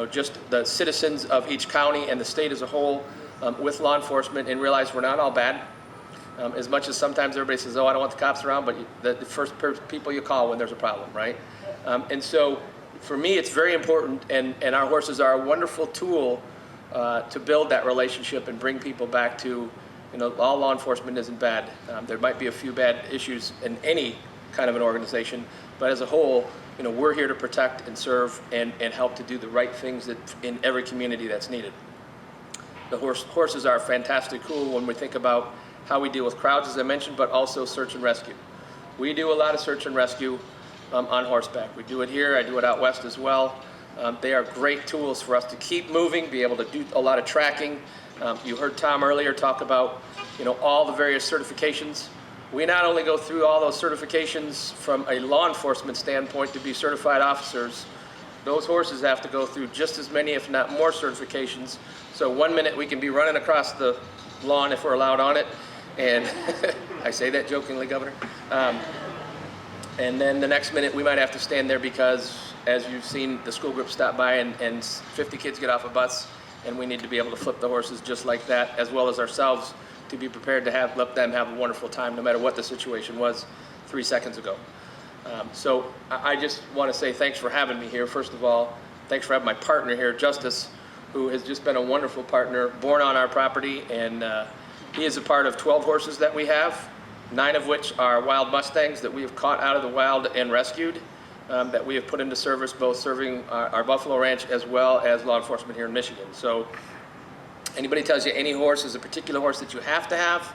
just the citizens of each county and the state as a whole with law enforcement, and realize we're not all bad. As much as sometimes everybody says, oh, I don't want the cops around, but the first people you call when there's a problem, right? And so for me, it's very important, and our horses are a wonderful tool to build that relationship and bring people back to, all law enforcement isn't bad. There might be a few bad issues in any kind of an organization, but as a whole, we're here to protect and serve and help to do the right things that in every community that's needed. The horses are a fantastic tool when we think about how we deal with crowds, as I mentioned, but also search and rescue. We do a lot of search and rescue on horseback. We do it here, I do it out west as well. They are great tools for us to keep moving, be able to do a lot of tracking. You heard Tom earlier talk about all the various certifications. We not only go through all those certifications from a law enforcement standpoint to be certified officers, those horses have to go through just as many, if not more, certifications. So 1 minute we can be running across the lawn if we're allowed on it, and I say that jokingly, Governor. And then the next minute we might have to stand there because, as you've seen, the school group stop by and 50 kids get off a bus, and we need to be able to flip the horses just like that, as well as ourselves, to be prepared to let them have a wonderful time no matter what the situation was 3 seconds ago. So I just want to say thanks for having me here. First of all, thanks for having my partner here, Justice, who has just been a wonderful partner, born on our property, and he is a part of 12 horses that we have, 9 of which are wild Mustangs that we have caught out of the wild and rescued, that we have put into service, both serving our Buffalo Ranch as well as law enforcement here in Michigan. So anybody tells you any horse is a particular horse that you have to have,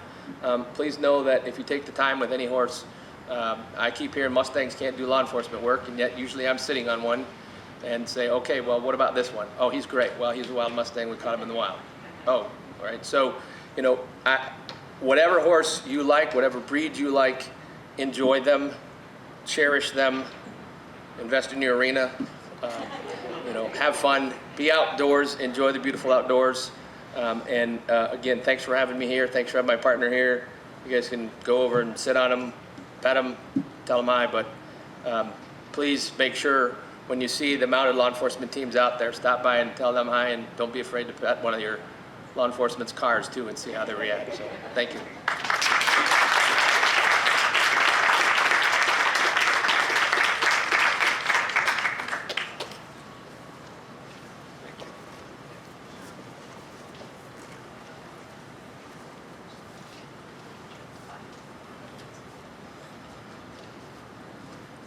please know that if you take the time with any horse, I keep hearing Mustangs can't do law enforcement work, and yet usually I'm sitting on one and say, okay, well, what about this one? Oh, he's great. Well, he's a wild Mustang. We caught him in the wild. Oh, all right. So, whatever horse you like, whatever breed you like, enjoy them, cherish them, invest in your arena, have fun, be outdoors, enjoy the beautiful outdoors. Again, thanks for having me here. Thanks for having my partner here. You guys can go over and sit on them, pet them, tell them hi, but please make sure when you see the mounted law enforcement teams out there, stop by and tell them hi, and don't be afraid to pet one of your law enforcement's cars too and see how they react. So thank you.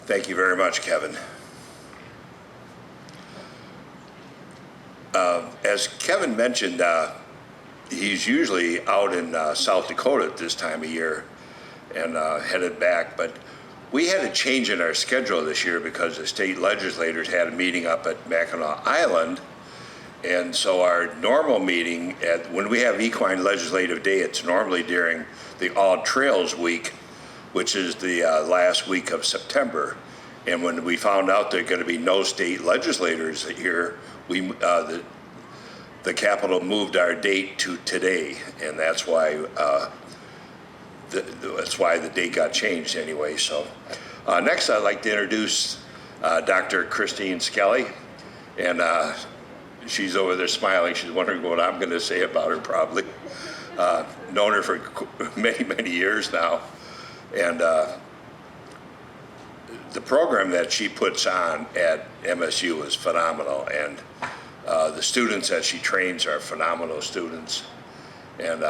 Thank you very much, Kevin. As Kevin mentioned, he's usually out in South Dakota at this time of year and headed back, but we had a change in our schedule this year because the state legislators had a meeting up at Mackinac Island, and so our normal meeting, when we have Equine Legislative Day, it's normally during the All Trails Week, which is the last week of September. And when we found out there are going to be no state legislators here, the Capitol moved our date to today, and that's why the date got changed anyway. So next, I'd like to introduce Dr. Christine Skelly, and she's over there smiling. She's wondering what I'm going to say about her, probably. Known her for many, many years now. And the program that she puts on at MSU is phenomenal. And the students that she trains are phenomenal students. And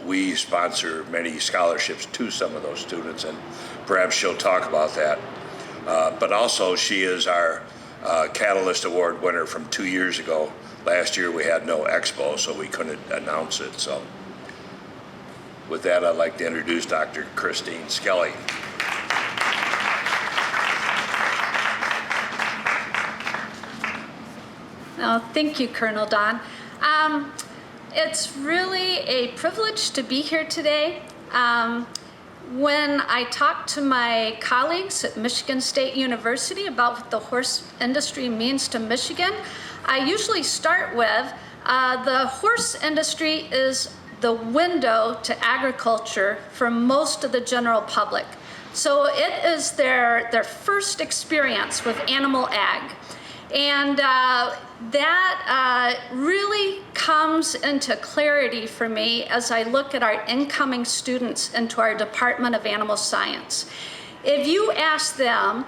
we sponsor many scholarships to some of those students, and perhaps she'll talk about that. But also, she is our Catalyst Award winner from 2 years ago. Last year we had no expo, so we couldn't announce it. So with that, I'd like to introduce Dr. Christine Skelly. Oh, thank you, Colonel Don. It's really a privilege to be here today. When I talk to my colleagues at Michigan State University about what the horse industry means to Michigan, I usually start with the horse industry is the window to agriculture for most of the general public. So it is their first experience with animal ag. And that really comes into clarity for me as I look at our incoming students into our Department of Animal Science. If you ask them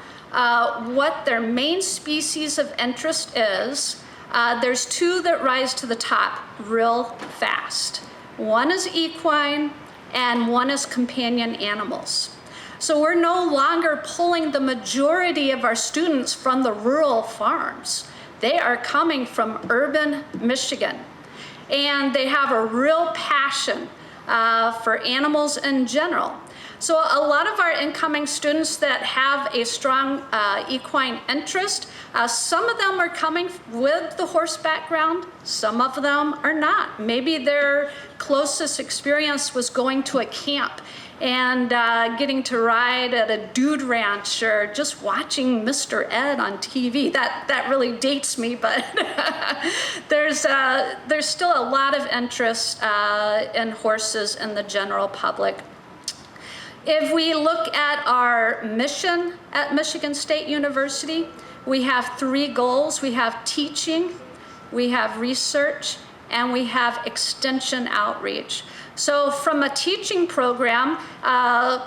what their main species of interest is, there's two that rise to the top real fast. One is equine and one is companion animals. So we're no longer pulling the majority of our students from the rural farms. They are coming from urban Michigan, and they have a real passion for animals in general. So a lot of our incoming students that have a strong equine interest, some of them are coming with the horse background, some of them are not. Maybe their closest experience was going to a camp and getting to ride at a dude ranch or just watching Mr. Ed on TV. That really dates me, but there's still a lot of interest in horses in the general public. If we look at our mission at Michigan State University, we have 3 goals. We have teaching, we have research, and we have extension outreach. So from a teaching program,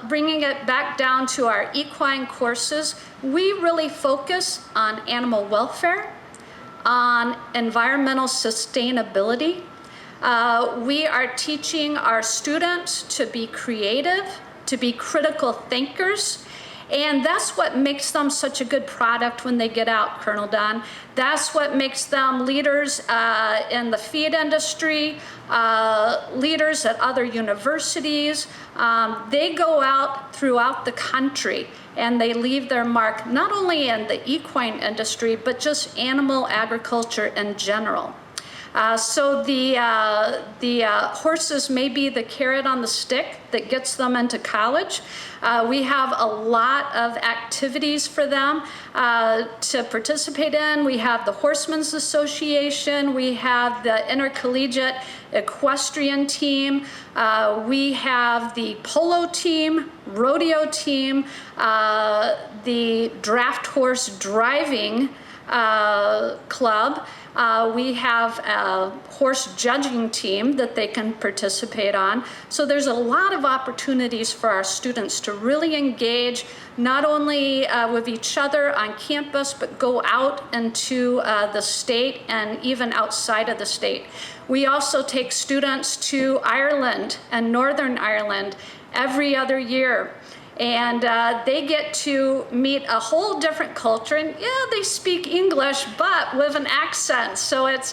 bringing it back down to our equine courses, we really focus on animal welfare, on environmental sustainability. We are teaching our students to be creative, to be critical thinkers, and that's what makes them such a good product when they get out, Colonel Don. That's what makes them leaders in the feed industry, leaders at other universities. They go out throughout the country and they leave their mark not only in the equine industry, but just animal agriculture in general. So the horses may be the carrot on the stick that gets them into college. We have a lot of activities for them to participate in. We have the Horsemen's Association. We have the Intercollegiate Equestrian Team. We have the polo team, rodeo team, the draft horse driving club. We have a horse judging team that they can participate on. So there's a lot of opportunities for our students to really engage not only with each other on campus, but go out into the state and even outside of the state. We also take students to Ireland and Northern Ireland every other year. And they get to meet a whole different culture, and yeah, they speak English, but with an accent. So it's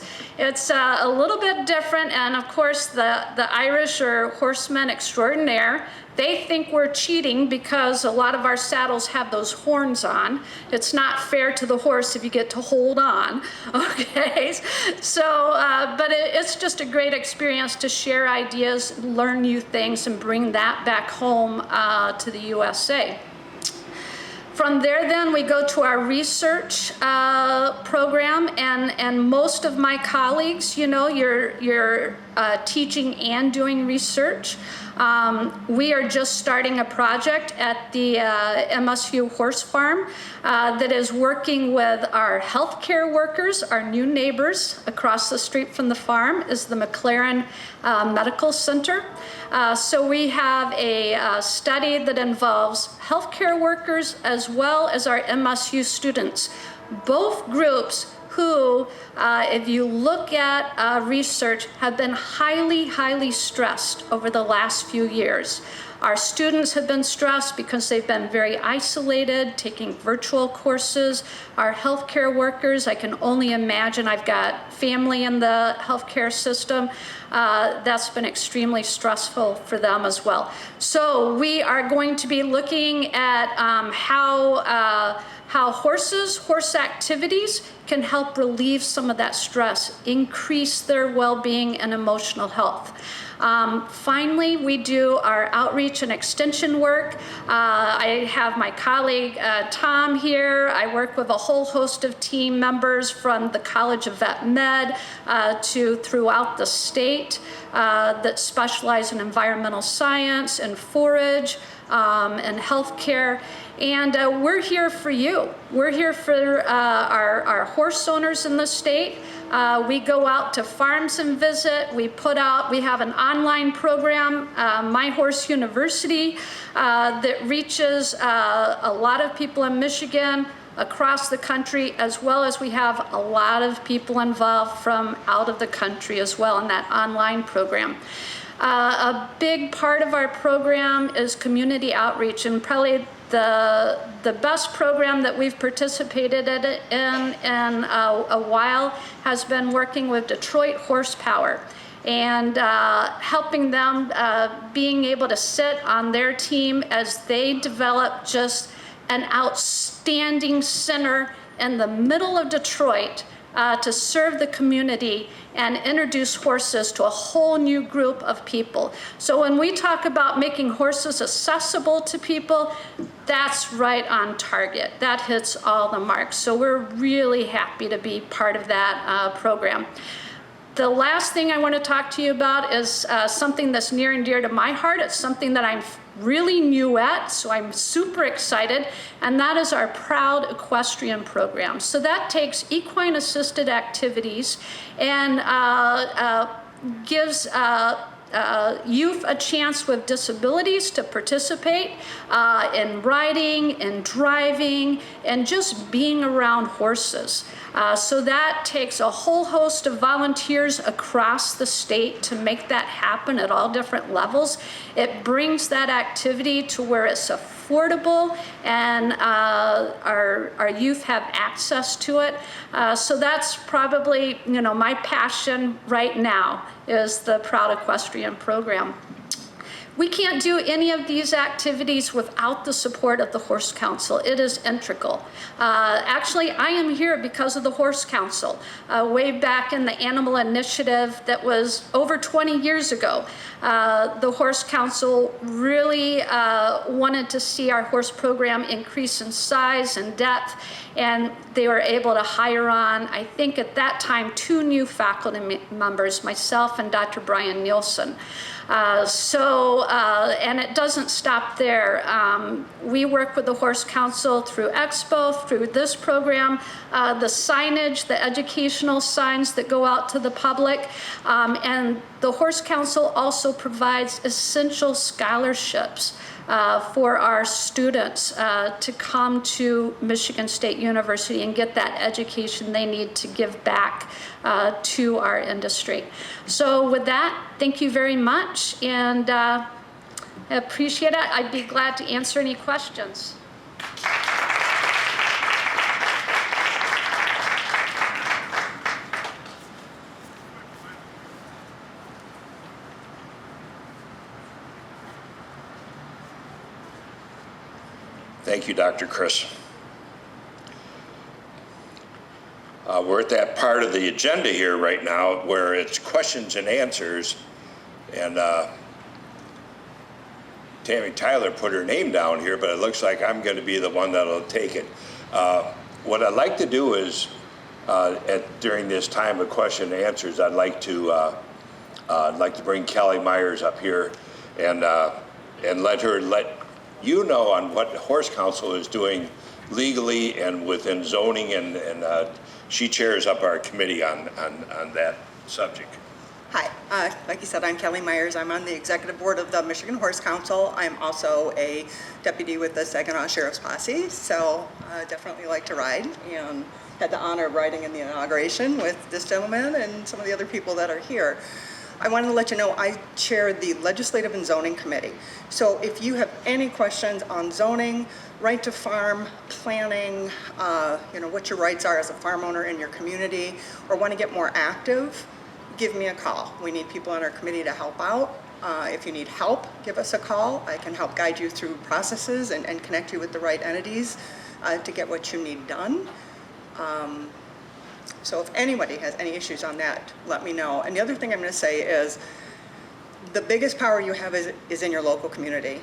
a little bit different. And of course, the Irish are horsemen extraordinaire. They think we're cheating because a lot of our saddles have those horns on. It's not fair to the horse if you get to hold on, okay? So, but it's just a great experience to share ideas, learn new things, and bring that back home to the USA. From there, then, we go to our research program, and most of my colleagues, you know, you're teaching and doing research. We are just starting a project at the MSU Horse Farm that is working with our healthcare workers. Our new neighbors across the street from the farm is the McLaren Medical Center. So we have a study that involves healthcare workers as well as our MSU students. Both groups who, if you look at research, have been highly, highly stressed over the last few years. Our students have been stressed because they've been very isolated, taking virtual courses. Our healthcare workers, I can only imagine, I've got family in the healthcare system. That's been extremely stressful for them as well. So we are going to be looking at how horse activities can help relieve some of that stress, increase their well-being and emotional health. Finally, we do our outreach and extension work. I have my colleague Tom here. I work with a whole host of team members from the College of Vet Med to throughout the state that specialize in environmental science and forage and healthcare. And we're here for you. We're here for our horse owners in the state. We go out to farms and visit. We have an online program, My Horse University, that reaches a lot of people in Michigan, across the country, as well as we have a lot of people involved from out of the country as well in that online program. A big part of our program is community outreach, and probably the best program that we've participated in a while has been working with Detroit Horsepower and helping them being able to sit on their team as they develop just an outstanding center in the middle of Detroit to serve the community and introduce horses to a whole new group of people. So when we talk about making horses accessible to people, that's right on target. That hits all the marks. So we're really happy to be part of that program. The last thing I want to talk to you about is something that's near and dear to my heart. It's something that I'm really new at, so I'm super excited, and that is our Proud Equestrian program. So that takes equine assisted activities and gives youth a chance with disabilities to participate in riding and driving and just being around horses. So that takes a whole host of volunteers across the state to make that happen at all different levels. It brings that activity to where it's affordable and our youth have access to it. So that's probably, my passion right now is the Proud Equestrian program. We can't do any of these activities without the support of the Horse Council. It is integral. Actually, I am here because of the Horse Council. Way back in the Animal Initiative that was over 20 years ago, the Horse Council really wanted to see our horse program increase in size and depth, and they were able to hire on, I think at that time, 2 new faculty members, myself and Dr. Brian Nielsen. And it doesn't stop there. We work with the Horse Council through Expo, through this program, the signage, the educational signs that go out to the public, and the Horse Council also provides essential scholarships for our students to come to Michigan State University and get that education they need to give back to our industry. So with that, thank you very much, and I appreciate it. I'd be glad to answer any questions. Thank you, Dr. Chris. We're at that part of the agenda here right now where it's questions and answers, and Tammy Tyler put her name down here, but it looks like I'm going to be the one that'll take it. What I'd like to do is, during this time of question and answers, I'd like to bring Kelly Myers up here and let you know on what the Horse Council is doing legally and within zoning, and she chairs up our committee on that subject. Hi, like you said, I'm Kelly Myers. I'm on the executive board of the Michigan Horse Council. I'm also a deputy with the Saginaw Sheriff's Posse, so I definitely like to ride, and had the honor of riding in the inauguration with this gentleman and some of the other people that are here. I wanted to let you know I chair the Legislative and Zoning Committee. So if you have any questions on zoning, right to farm, planning, what your rights are as a farm owner in your community, or want to get more active, give me a call. We need people on our committee to help out. If you need help, give us a call. I can help guide you through processes and connect you with the right entities to get what you need done. So if anybody has any issues on that, let me know. And the other thing I'm going to say is the biggest power you have is in your local community.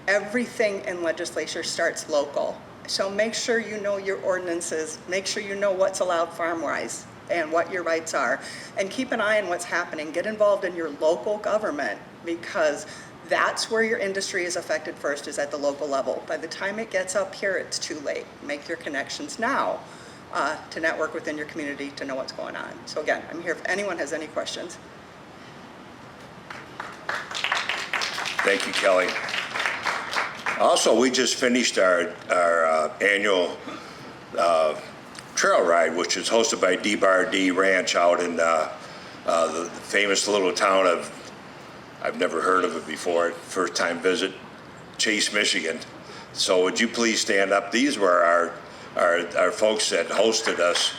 Everything in legislature starts local. So make sure you know your ordinances, make sure you know what's allowed farm-wise and what your rights are, and keep an eye on what's happening. Get involved in your local government, because that's where your industry is affected first, is at the local level. By the time it gets up here, it's too late. Make your connections now to network within your community to know what's going on. So again, I'm here if anyone has any questions. Thank you, Kelly. Also, we just finished our annual trail ride, which is hosted by D-Bar-D Ranch out in the famous little town of, I've never heard of it before, first time visit, Chase, Michigan. So would you please stand up? These were our folks that hosted us,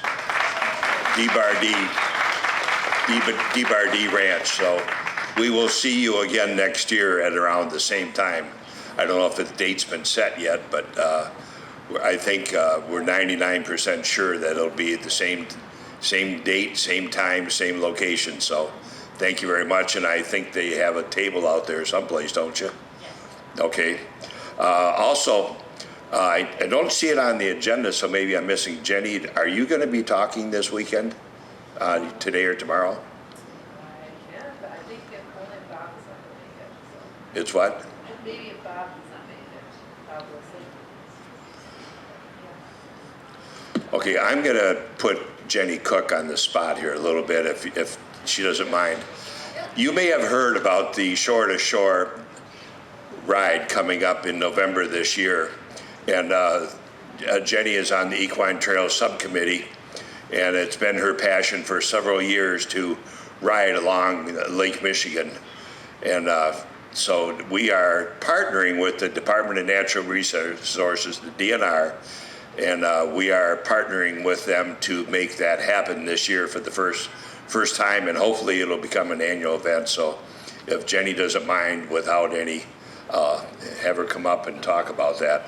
D-Bar-D Ranch. So we will see you again next year at around the same time. I don't know if the date's been set yet, but I think we're 99% sure that it'll be at the same date, same time, same location. So thank you very much. And I think they have a table out there someplace, don't you? Yes. Okay. Also, I don't see it on the agenda, so maybe I'm missing. Jenny, are you going to be talking this weekend, today or tomorrow? I can, but I think if only Bob is not going to make it. So. It's what? Maybe if Bob does not make it, Bob will say. Okay, I'm going to put Jenny Cook on the spot here a little bit, if she doesn't mind. You may have heard about the Shore to Shore ride coming up in November this year. And Jenny is on the Equine Trails Subcommittee, and it's been her passion for several years to ride along Lake Michigan. And so we are partnering with the Department of Natural Resources, the DNR, and we are partnering with them to make that happen this year for the first time, and hopefully it'll become an annual event. So if Jenny doesn't mind, without any, have her come up and talk about that.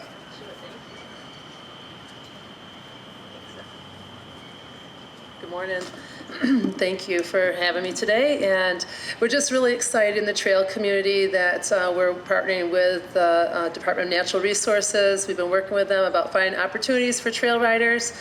Good morning. Thank you for having me today, and we're just really excited in the trail community that we're partnering with the Department of Natural Resources. We've been working with them about finding opportunities for trail riders,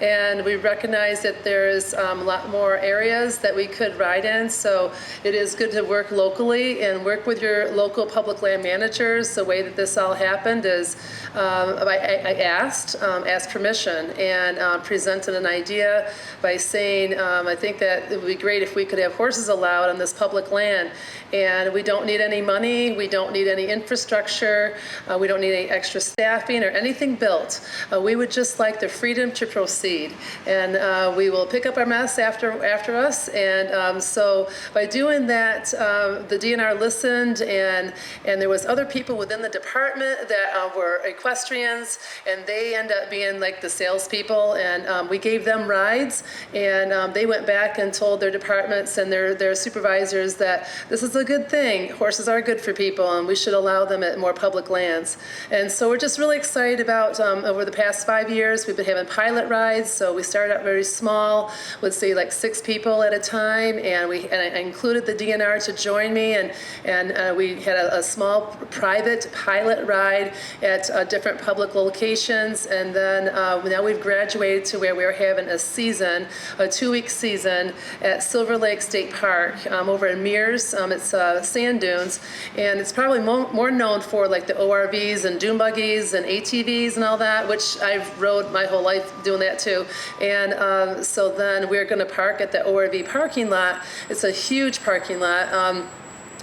and we recognize that there's a lot more areas that we could ride in, so it is good to work locally and work with your local public land managers. The way that this all happened is I asked permission and presented an idea by saying I think that it would be great if we could have horses allowed on this public land, and we don't need any money, we don't need any infrastructure, we don't need any extra staffing or anything built. We would just like the freedom to proceed, and we will pick up our mess after us. And so by doing that, the DNR listened, and there was other people within the department that were equestrians, and they end up being like the salespeople, and we gave them rides, and they went back and told their departments and their supervisors that this is a good thing. Horses are good for people, and we should allow them at more public lands. And so we're just really excited about over the past 5 years, we've been having pilot rides. So we started out very small, with say like 6 people at a time, and I included the DNR to join me, and we had a small private pilot ride at different public locations, and then now we've graduated to where we're having a season, a 2-week season at Silver Lake State Park over in Mears. It's sand dunes, and it's probably more known for like the ORVs and dune buggies and ATVs and all that, which I've rode my whole life doing that too. And so then we're going to park at the ORV parking lot. It's a huge parking lot.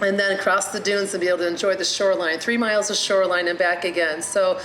And then across the dunes and be able to enjoy the shoreline, 3 miles of shoreline and back again. So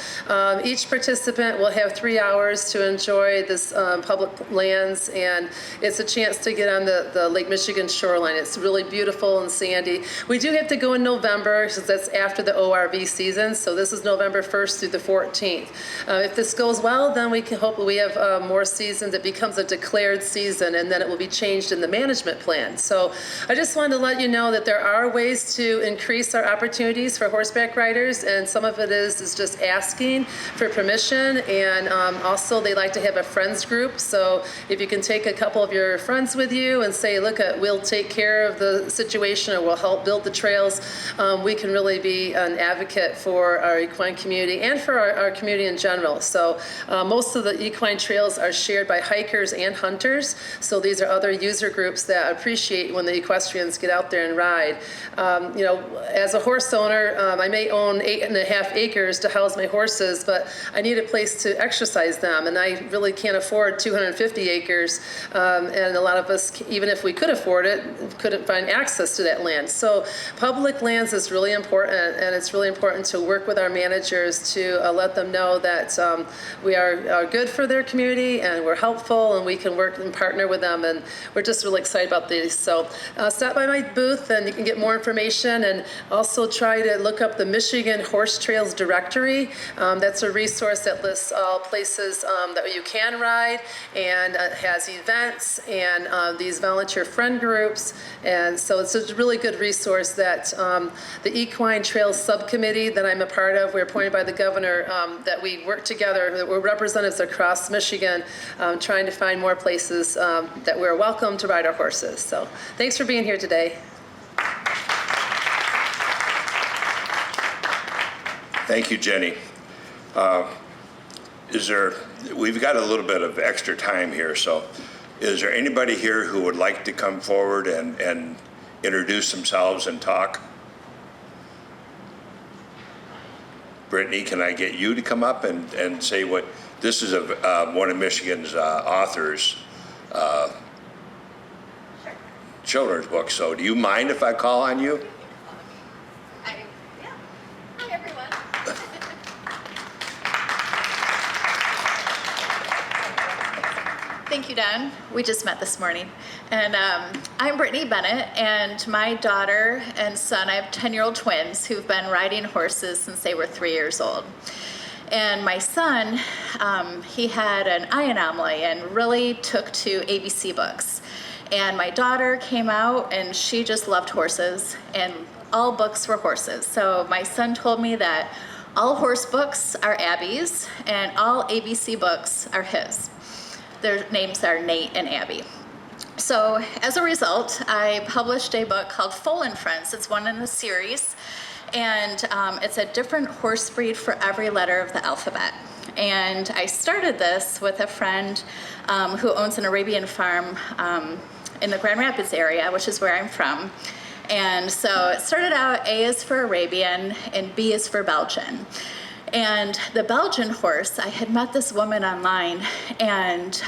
each participant will have 3 hours to enjoy this public lands, and it's a chance to get on the Lake Michigan shoreline. It's really beautiful and sandy. We do have to go in November, because that's after the ORV season, so this is November 1st through the 14th. If this goes well, then we can hope we have more seasons. It becomes a declared season, and then it will be changed in the management plan. So I just wanted to let you know that there are ways to increase our opportunities for horseback riders, and some of it is just asking for permission, and also they like to have a friends group. So if you can take a couple of your friends with you and say, look, we'll take care of the situation, or we'll help build the trails, we can really be an advocate for our equine community and for our community in general. So most of the equine trails are shared by hikers and hunters, so these are other user groups that appreciate when the equestrians get out there and ride. As a horse owner, I may own 8.5 acres to house my horses, but I need a place to exercise them, and I really can't afford 250 acres, and a lot of us, even if we could afford it, couldn't find access to that land. So public lands is really important, and it's really important to work with our managers to let them know that we are good for their community, and we're helpful, and we can work and partner with them, and we're just really excited about these. So stop by my booth, and you can get more information, and also try to look up the Michigan Horse Trails Directory. That's a resource that lists all places that you can ride, and has events and these volunteer friend groups. And so it's a really good resource that the Equine Trails Subcommittee that I'm a part of, we're appointed by the governor, that we work together, that we're representatives across Michigan, trying to find more places that we're welcome to ride our horses. So thanks for being here today. Thank you, Jenny. We've got a little bit of extra time here, so is there anybody here who would like to come forward and introduce themselves and talk? Brittany, can I get you to come up and say what, this is one of Michigan's authors' children's book, so do you mind if I call on you? Yeah. Hi, everyone. Thank you, Don. We just met this morning. And I'm Brittany Bennett, and my daughter and son, I have 10-year-old twins who've been riding horses since they were 3 years old. And my son, he had an eye anomaly and really took to ABC books. And my daughter came out and she just loved horses, and all books were horses. So my son told me that all horse books are Abby's and all ABC books are his. Their names are Nate and Abby. So as a result, I published a book called Foal and Friends. It's one in the series, and it's a different horse breed for every letter of the alphabet. And I started this with a friend who owns an Arabian farm in the Grand Rapids area, which is where I'm from. And so it started out, A is for Arabian and B is for Belgian. And the Belgian horse, I had met this woman online, and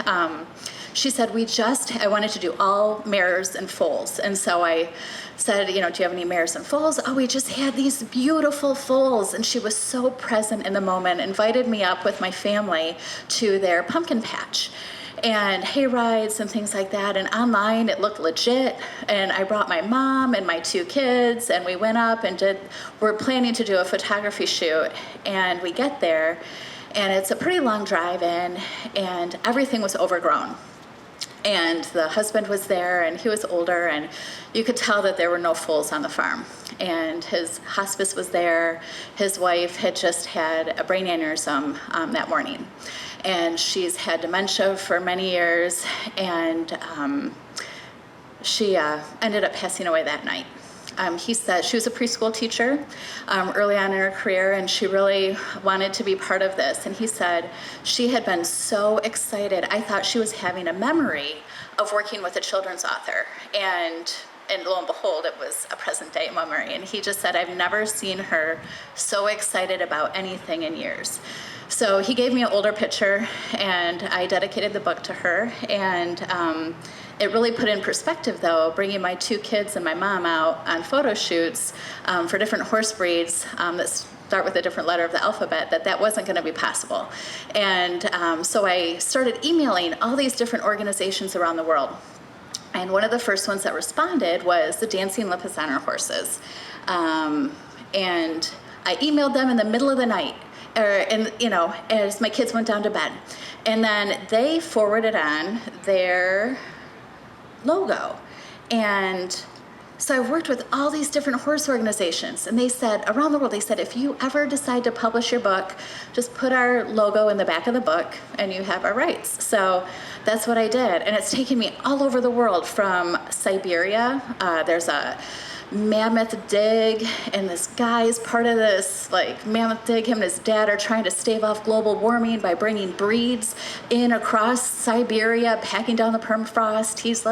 she said, I wanted to do all mares and foals. And so I said, do you have any mares and foals? Oh, we just had these beautiful foals. And she was so present in the moment, invited me up with my family to their pumpkin patch and hay rides and things like that. And online, it looked legit. And I brought my mom and my 2 kids, and we went up and we're planning to do a photography shoot. And we get there, and it's a pretty long drive in, and everything was overgrown. And the husband was there, and he was older, and you could tell that there were no foals on the farm. And his hospice was there. His wife had just had a brain aneurysm that morning. And she's had dementia for many years, and she ended up passing away that night. He said she was a preschool teacher early on in her career, and she really wanted to be part of this. And he said she had been so excited. I thought she was having a memory of working with a children's author. And lo and behold, it was a present day memory. And he just said, I've never seen her so excited about anything in years. So he gave me an older picture, and I dedicated the book to her. And it really put in perspective, though, bringing my 2 kids and my mom out on photo shoots for different horse breeds that start with a different letter of the alphabet, that wasn't going to be possible. And so I started emailing all these different organizations around the world. And one of the first ones that responded was the Dancing Lipizzaner horses. And I emailed them in the middle of the night, as my kids went down to bed. And then they forwarded on their logo. And so I worked with all these different horse organizations, and they said, around the world, they said, if you ever decide to publish your book, just put our logo in the back of the book and you have our rights. So that's what I did. And it's taken me all over the world, from Siberia. There's a mammoth dig, and this guy's part of this mammoth dig. Him and his dad are trying to stave off global warming by bringing breeds in across Siberia, packing down the permafrost. He's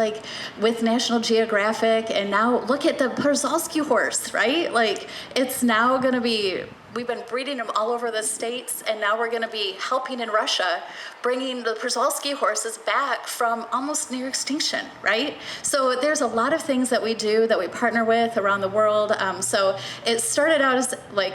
with National Geographic, and now look at the Przalski horse, right? It's now going to be, we've been breeding them all over the States, and now we're going to be helping in Russia, bringing the Przalski horses back from almost near extinction, right? So there's a lot of things that we do, that we partner with around the world. So it started out as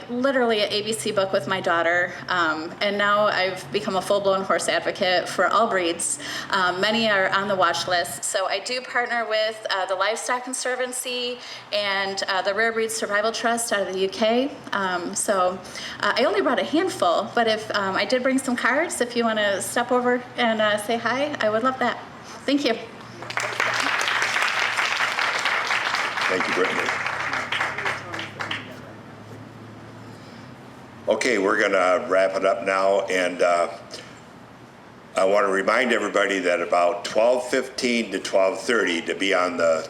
literally an ABC book with my daughter, and now I've become a full-blown horse advocate for all breeds. Many are on the watch list. So I do partner with the Livestock Conservancy and the Rare Breeds Survival Trust out of the UK. So I only brought a handful, but if I did bring some cards, if you want to step over and say hi, I would love that. Thank you. Thank you, Brittany. Okay, we're going to wrap it up now, and I want to remind everybody that about 12:15 to 12:30 to be on the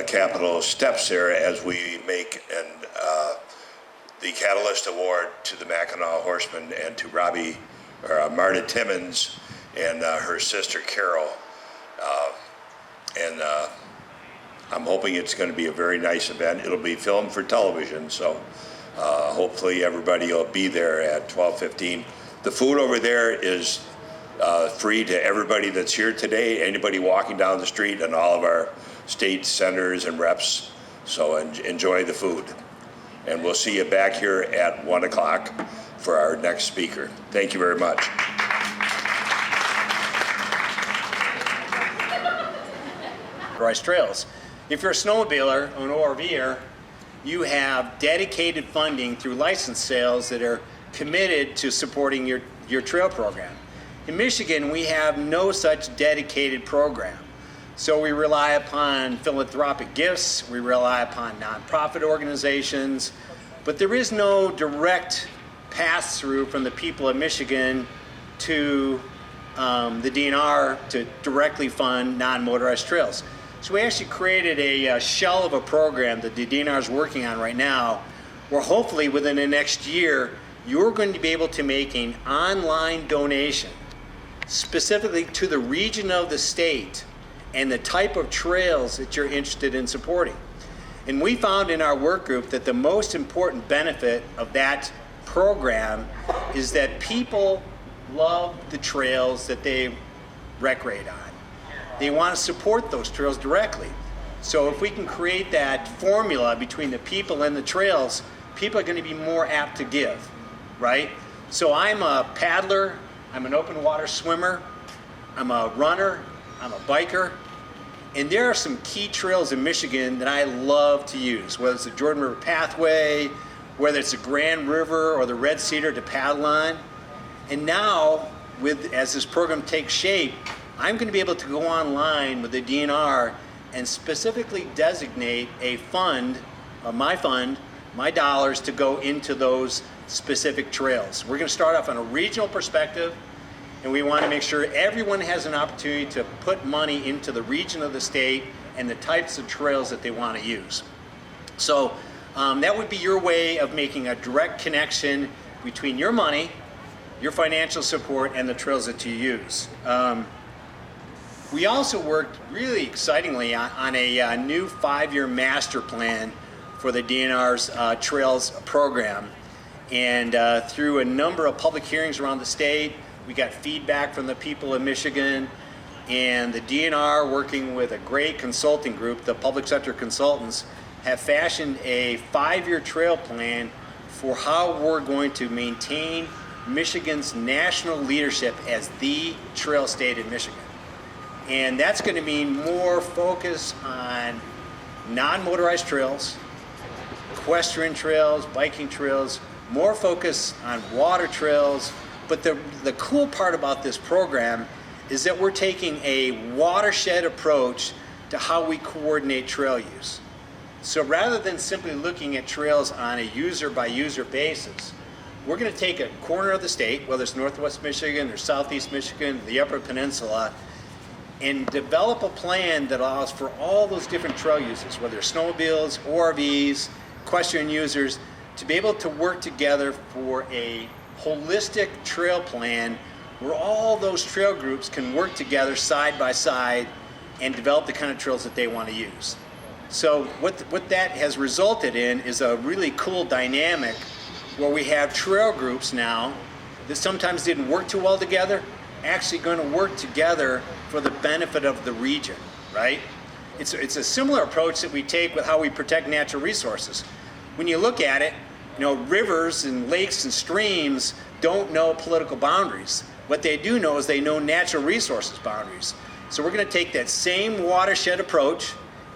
Capitol steps there as we make the Catalyst Award to the Mackinac Horsemen and to Marta Timmons and her sister Carol. And I'm hoping it's going to be a very nice event. It'll be filmed for television, so hopefully everybody will be there at 12:15. The food over there is free to everybody that's here today, anybody walking down the street, and all of our state senators and reps. So enjoy the food. And we'll see you back here at 1 o'clock for our next speaker. Thank you very much. Rice Trails. If you're a snowmobiler or an ORVer, you have dedicated funding through license sales that are committed to supporting your trail program. In Michigan, we have no such dedicated program. So we rely upon philanthropic gifts, we rely upon nonprofit organizations, but there is no direct pass-through from the people of Michigan to the DNR to directly fund non-motorized trails. So we actually created a shell of a program that the DNR is working on right now, where hopefully within the next year, you're going to be able to make an online donation specifically to the region of the state and the type of trails that you're interested in supporting. And we found in our work group that the most important benefit of that program is that people love the trails that they recreate on. They want to support those trails directly. So if we can create that formula between the people and the trails, people are going to be more apt to give, right? So I'm a paddler, I'm an open water swimmer, I'm a runner, I'm a biker, and there are some key trails in Michigan that I love to use, whether it's the Jordan River Pathway, whether it's the Grand River or the Red Cedar to paddle on. And now, as this program takes shape, I'm going to be able to go online with the DNR and specifically designate a fund, my dollars to go into those specific trails. We're going to start off on a regional perspective, and we want to make sure everyone has an opportunity to put money into the region of the state and the types of trails that they want to use. So that would be your way of making a direct connection between your money, your financial support, and the trails that you use. We also worked really excitingly on a new 5-year master plan for the DNR's Trails program. And through a number of public hearings around the state, we got feedback from the people of Michigan, and the DNR, working with a great consulting group, the Public Sector Consultants, have fashioned a 5-year trail plan for how we're going to maintain Michigan's national leadership as the trail state in Michigan. And that's going to mean more focus on non-motorized trails, equestrian trails, biking trails, more focus on water trails. But the cool part about this program is that we're taking a watershed approach to how we coordinate trail use. So rather than simply looking at trails on a user-by-user basis, we're going to take a corner of the state, whether it's Northwest Michigan or Southeast Michigan, the Upper Peninsula, and develop a plan that allows for all those different trail users, whether it's snowmobiles, ORVs, equestrian users, to be able to work together for a holistic trail plan where all those trail groups can work together side by side and develop the kind of trails that they want to use. So what that has resulted in is a really cool dynamic where we have trail groups now that sometimes didn't work too well together, actually going to work together for the benefit of the region, right? It's a similar approach that we take with how we protect natural resources. When you look at it, rivers and lakes and streams don't know political boundaries. What they do know is they know natural resources boundaries. So we're going to take that same watershed approach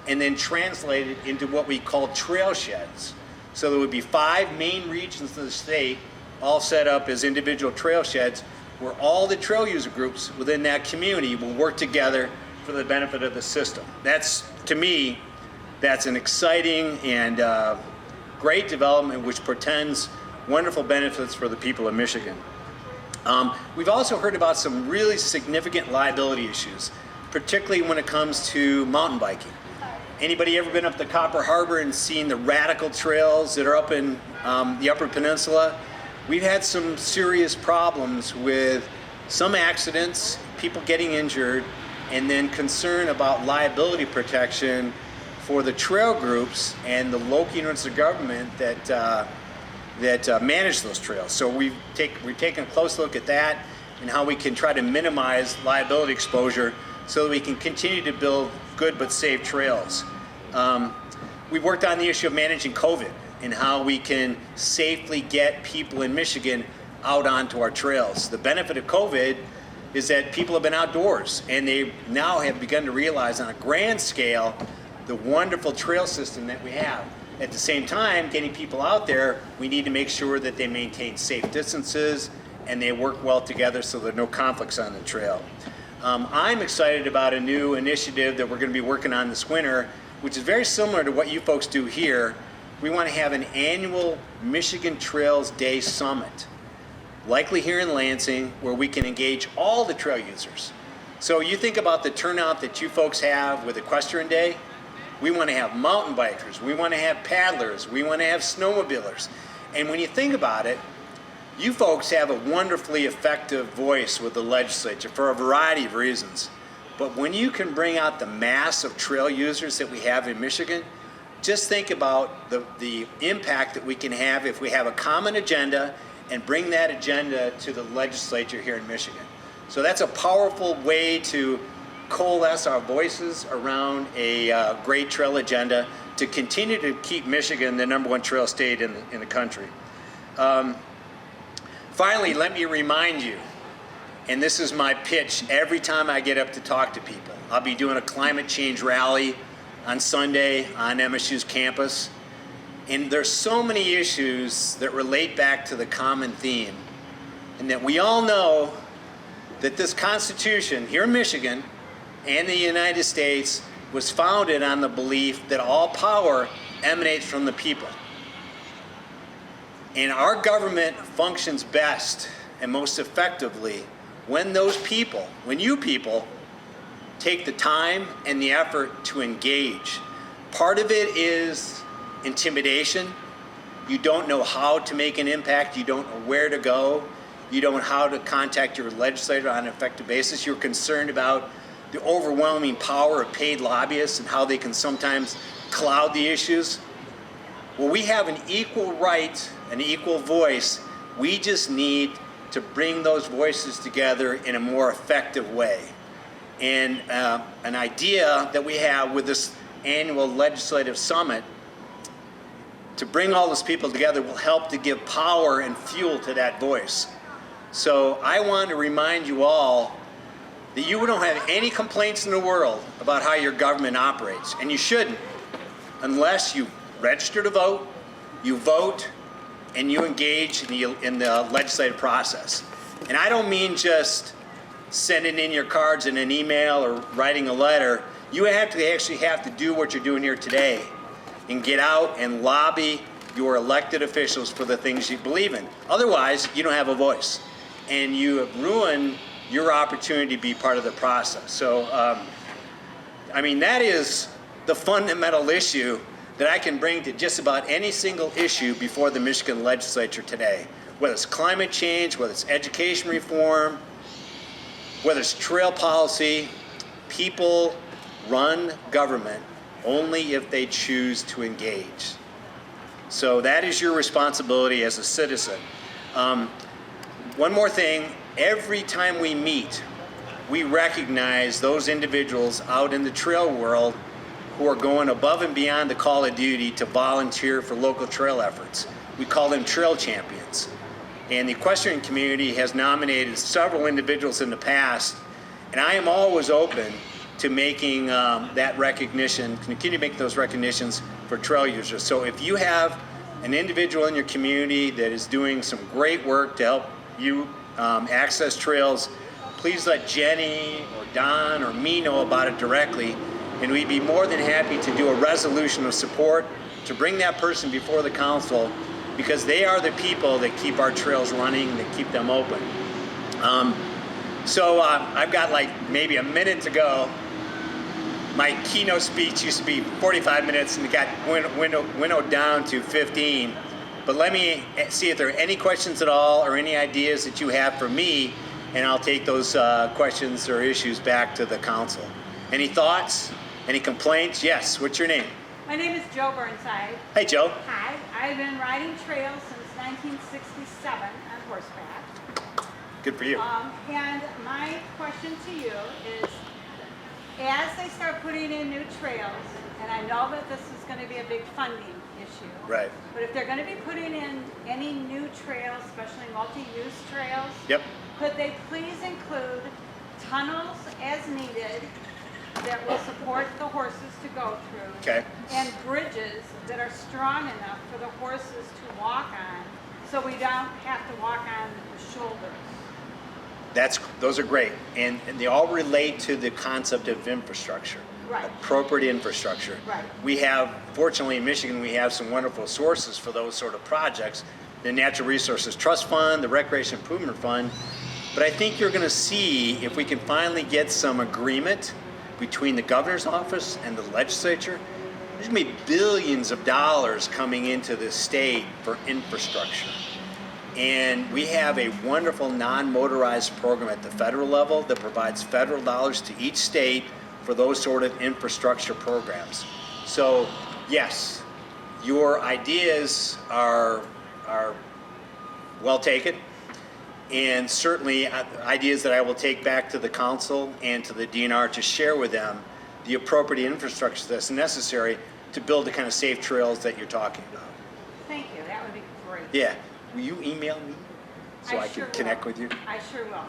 and then translate it into what we call trail sheds. So there would be 5 main regions of the state all set up as individual trail sheds where all the trail user groups within that community will work together for the benefit of the system. That's, to me, that's an exciting and great development which portends wonderful benefits for the people of Michigan. We've also heard about some really significant liability issues, particularly when it comes to mountain biking. Anybody ever been up to Copper Harbor and seen the radical trails that are up in the Upper Peninsula? We've had some serious problems with some accidents, people getting injured, and then concern about liability protection for the trail groups and the local units of government that manage those trails. So we've taken a close look at that and how we can try to minimize liability exposure so that we can continue to build good but safe trails. We've worked on the issue of managing COVID and how we can safely get people in Michigan out onto our trails. The benefit of COVID is that people have been outdoors and they now have begun to realize on a grand scale the wonderful trail system that we have. At the same time, getting people out there, we need to make sure that they maintain safe distances and they work well together so there are no conflicts on the trail. I'm excited about a new initiative that we're going to be working on this winter, which is very similar to what you folks do here. We want to have an annual Michigan Trails Day Summit, likely here in Lansing, where we can engage all the trail users. So you think about the turnout that you folks have with Equestrian Day. We want to have mountain bikers, we want to have paddlers, we want to have snowmobilers. And when you think about it, you folks have a wonderfully effective voice with the legislature for a variety of reasons. But when you can bring out the mass of trail users that we have in Michigan, just think about the impact that we can have if we have a common agenda and bring that agenda to the legislature here in Michigan. So that's a powerful way to coalesce our voices around a great trail agenda to continue to keep Michigan the #1 trail state in the country. Finally, let me remind you, and this is my pitch every time I get up to talk to people. I'll be doing a climate change rally on Sunday on MSU's campus. And there's so many issues that relate back to the common theme, and that we all know that this Constitution here in Michigan and the United States was founded on the belief that all power emanates from the people. And our government functions best and most effectively when those people, when you people, take the time and the effort to engage. Part of it is intimidation. You don't know how to make an impact. You don't know where to go. You don't know how to contact your legislator on an effective basis. You're concerned about the overwhelming power of paid lobbyists and how they can sometimes cloud the issues. Well, we have an equal right, an equal voice. We just need to bring those voices together in a more effective way. And an idea that we have with this annual legislative summit to bring all those people together will help to give power and fuel to that voice. So I want to remind you all that you don't have any complaints in the world about how your government operates, and you shouldn't, unless you register to vote, you vote, and you engage in the legislative process. And I don't mean just sending in your cards in an email or writing a letter. You actually have to do what you're doing here today and get out and lobby your elected officials for the things you believe in. Otherwise, you don't have a voice, and you have ruined your opportunity to be part of the process. So, I mean, that is the fundamental issue that I can bring to just about any single issue before the Michigan legislature today, whether it's climate change, whether it's education reform, whether it's trail policy. People run government only if they choose to engage. So that is your responsibility as a citizen. One more thing, every time we meet, we recognize those individuals out in the trail world who are going above and beyond the call of duty to volunteer for local trail efforts. We call them trail champions. And the equestrian community has nominated several individuals in the past, and I am always open to making that recognition, continue to make those recognitions for trail users. So if you have an individual in your community that is doing some great work to help you access trails, please let Jenny or Don or me know about it directly, and we'd be more than happy to do a resolution of support to bring that person before the council, because they are the people that keep our trails running, that keep them open. So I've got like maybe a minute to go. My keynote speech used to be 45 minutes and it got winnowed down to 15. But let me see if there are any questions at all or any ideas that you have for me, and I'll take those questions or issues back to the council. Any thoughts? Any complaints? Yes, what's your name? My name is Joe Burnside. Hey, Joe. Hi, I've been riding trails since 1967 on horseback. Good for you. And my question to you is, as they start putting in new trails, and I know that this is going to be a big funding issue. Right. But if they're going to be putting in any new trails, especially multi-use trails, Yep. could they please include tunnels as needed that will support the horses to go through? Okay. And bridges that are strong enough for the horses to walk on, so we don't have to walk on the shoulders. Those are great, and they all relate to the concept of infrastructure. Right. Appropriate infrastructure. Right. We have, fortunately in Michigan, we have some wonderful sources for those sort of projects. The Natural Resources Trust Fund, the Recreation Improvement Fund. But I think you're gonna see if we can finally get some agreement between the governor's office and the legislature, there's gonna be billions of dollars coming into the state for infrastructure. And we have a wonderful non-motorized program at the federal level that provides federal dollars to each state for those sort of infrastructure programs. So yes, your ideas are well taken, and certainly ideas that I will take back to the council and to the DNR to share with them the appropriate infrastructure that's necessary to build the kind of safe trails that you're talking about. Thank you, that would be great. Yeah, will you email me so I sure can connect will. with you? I sure will.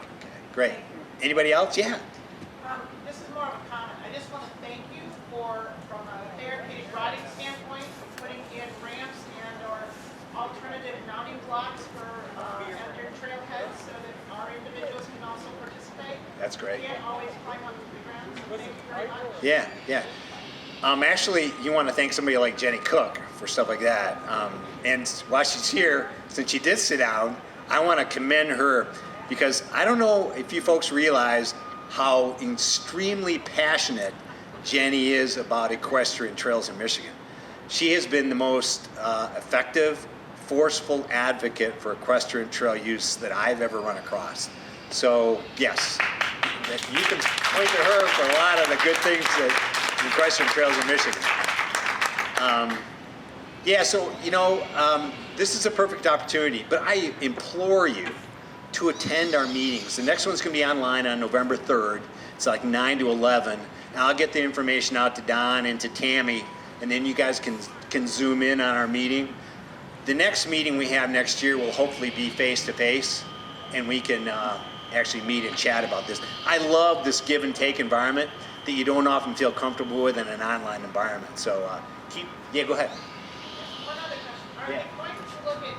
Great. Thank you. Anybody else? Yeah. This is more of a comment. I just want to thank you for, from a barricaded riding standpoint, for putting in ramps and or alternative mounting blocks for at your trailheads so that our individuals can also participate. That's great. We can't always climb on the ground, so thank you very much. Yeah, yeah. Actually, you want to thank somebody like Jenny Cook for stuff like that. And while she's here, since she did sit down, I want to commend her because I don't know if you folks realize how extremely passionate Jenny is about equestrian trails in Michigan. She has been the most effective, forceful advocate for equestrian trail use that I've ever run across. So yes, you can point to her for a lot of the good things that equestrian trails in Michigan. This is a perfect opportunity, but I implore you to attend our meetings. The next one's gonna be online on November 3rd. It's like 9 to 11. And I'll get the information out to Don and to Tammy, and then you guys can zoom in on our meeting. The next meeting we have next year will hopefully be face-to-face, and we can actually meet and chat about this. I love this give and take environment that you don't often feel comfortable with in an online environment. So go ahead. One other question. Are you going to look at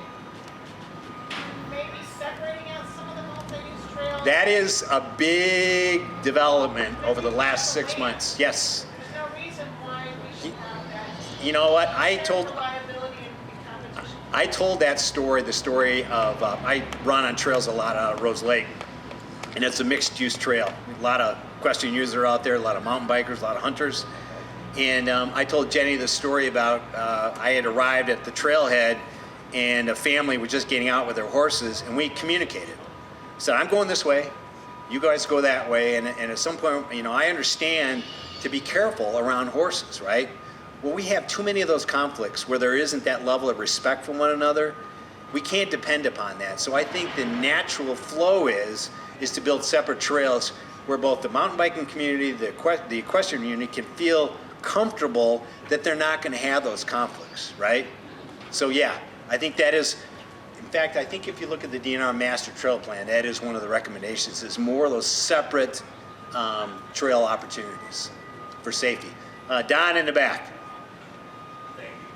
maybe separating out some of the multi-use trails? That is a big development over the last 6 months. Yes. There's no reason why we should have that. You know what? I told Reliability and competition. I told that story, the story of, I run on trails a lot out of Rose Lake, and it's a mixed use trail. A lot of equestrian users are out there, a lot of mountain bikers, a lot of hunters. And I told Jenny the story about, I had arrived at the trailhead and a family was just getting out with their horses, and we communicated. Said, I'm going this way, you guys go that way, and at some point, I understand to be careful around horses, right? Well, we have too many of those conflicts where there isn't that level of respect for one another. We can't depend upon that. So I think the natural flow is to build separate trails where both the mountain biking community, the equestrian community can feel comfortable that they're not going to have those conflicts, right? So yeah, I think that is, in fact, I think if you look at the DNR Master Trail Plan, that is one of the recommendations, is more of those separate trail opportunities for safety. Don in the back. Thank you.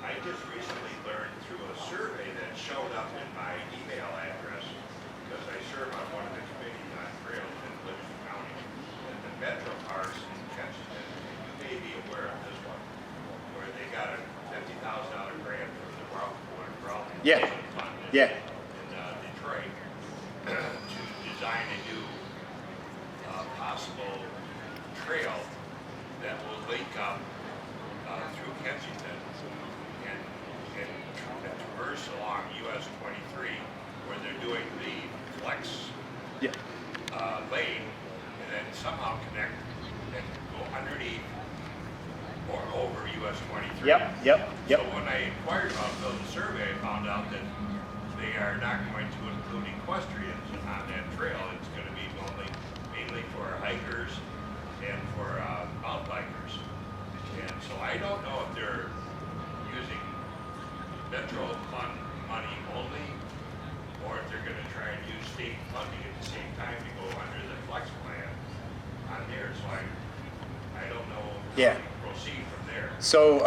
I just recently learned through a survey that showed up in my email address, because I serve on one of the committees on trails in Livingston County, and the Metro Parks in Kensington, you may be aware of this one, where they got a $50,000 grant from the Ralph Yeah. Fund Yeah. in Detroit to design a new possible trail that will link up through Kensington and traverse along US 23, where they're doing the flex lane, and then somehow connect and go underneath or over US 23. Yep. So when I inquired about the survey, I found out that they are not going to include equestrians on that trail. It's going to be mainly for hikers and for mountain bikers. And so I don't know if they're using Metro Fund money only, or if they're going to try and use state funding at the same time to go under the flex plan on there. So I don't know Yeah. how to proceed from there. So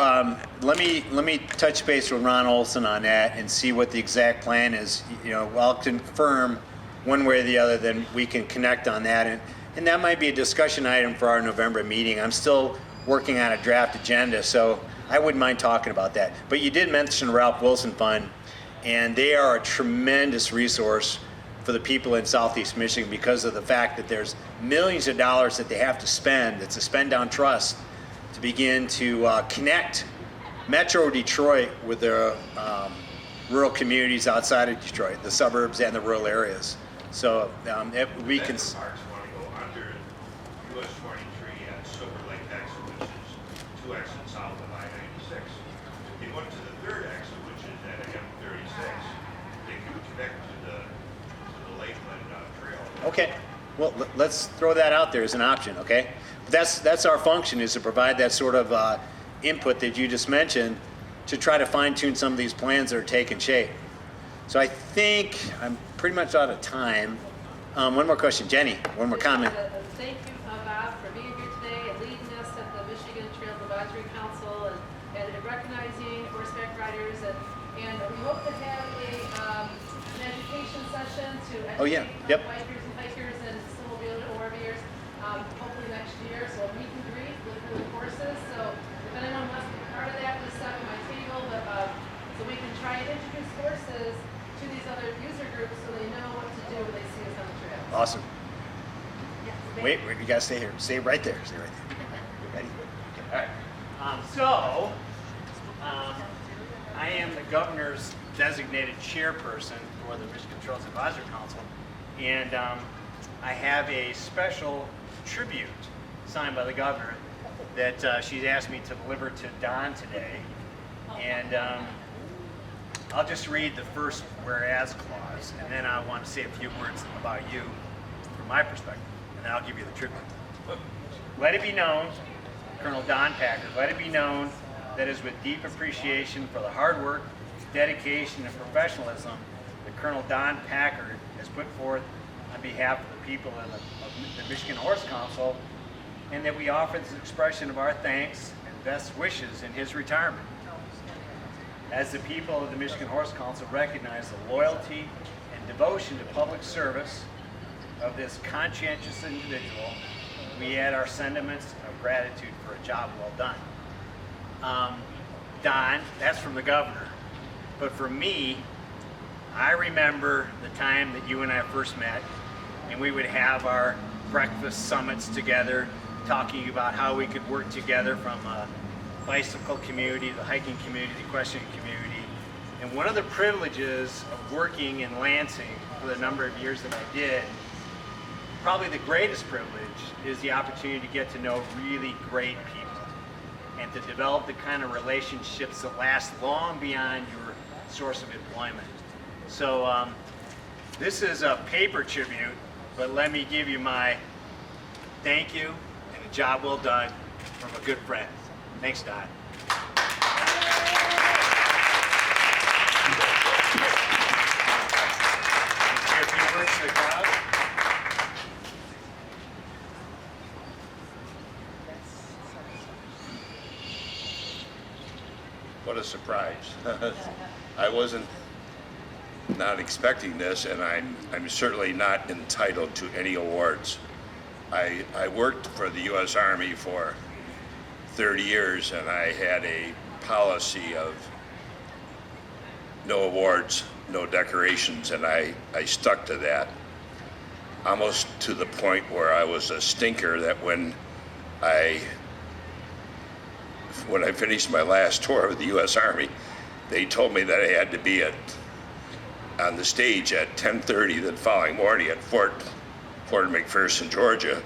let me touch base with Ron Olson on that and see what the exact plan is. I'll confirm one way or the other, then we can connect on that. And that might be a discussion item for our November meeting. I'm still working on a draft agenda, so I wouldn't mind talking about that. But you did mention Ralph Wilson Fund, and they are a tremendous resource for the people in Southeast Michigan because of the fact that there's millions of dollars that they have to spend. It's a spend down trust to begin to connect Metro Detroit with the rural communities outside of Detroit, the suburbs and the rural areas. So we can. Parks want to go under US 23 at Silver Lake exit, which is 2 exits south of I-96. If they went to the 3rd exit, which is at M36, they could connect to the Lakeland Trail. Okay, well, let's throw that out there as an option, okay? That's our function, is to provide that sort of input that you just mentioned to try to fine tune some of these plans that are taking shape. So I think I'm pretty much out of time. One more question, Jenny, one more comment. Thank you, Bob, for being here today and leading us at the Michigan Trails Advisory Council and recognizing horseback riders. And we hope to have an education session to educate bikers and hikers and snowmobile warriors hopefully next year. So a meet and greet with horses. So if anyone wants to be part of that, please stop at my table. So we can try and introduce horses to these other user groups so they know what to do when they see us on the trail. Awesome. Wait, you gotta stay here. Stay right there. Stay right there. You ready? Okay. All right. I am the governor's designated chairperson for the Michigan Trails Advisory Council, and I have a special tribute signed by the governor that she's asked me to deliver to Don today. And I'll just read the first whereas clause, and then I want to say a few words about you from my perspective, and then I'll give you the tribute. Let it be known, Colonel Don Packard, let it be known that it is with deep appreciation for the hard work, dedication, and professionalism that Colonel Don Packard has put forth on behalf of the people of the Michigan Horse Council, and that we offer this expression of our thanks and best wishes in his retirement. As the people of the Michigan Horse Council recognize the loyalty and devotion to public service of this conscientious individual, we add our sentiments of gratitude for a job well done. Don, that's from the governor. But for me, I remember the time that you and I first met, and we would have our breakfast summits together, talking about how we could work together from a bicycle community, the hiking community, the equestrian community. And one of the privileges of working in Lansing for the number of years that I did, probably the greatest privilege, is the opportunity to get to know really great people and to develop the kind of relationships that last long beyond your source of employment. So this is a paper tribute, but let me give you my thank you and a job well done from a good friend. Thanks, Don. Say a few words to the crowd. What a surprise. I wasn't not expecting this, and I'm certainly not entitled to any awards. I worked for the U.S. Army for 30 years, and I had a policy of no awards, no decorations, and I stuck to that, almost to the point where I was a stinker that when I finished my last tour of the U.S. Army, they told me that I had to be on the stage at 10:30 the following morning at Fort McPherson, Georgia,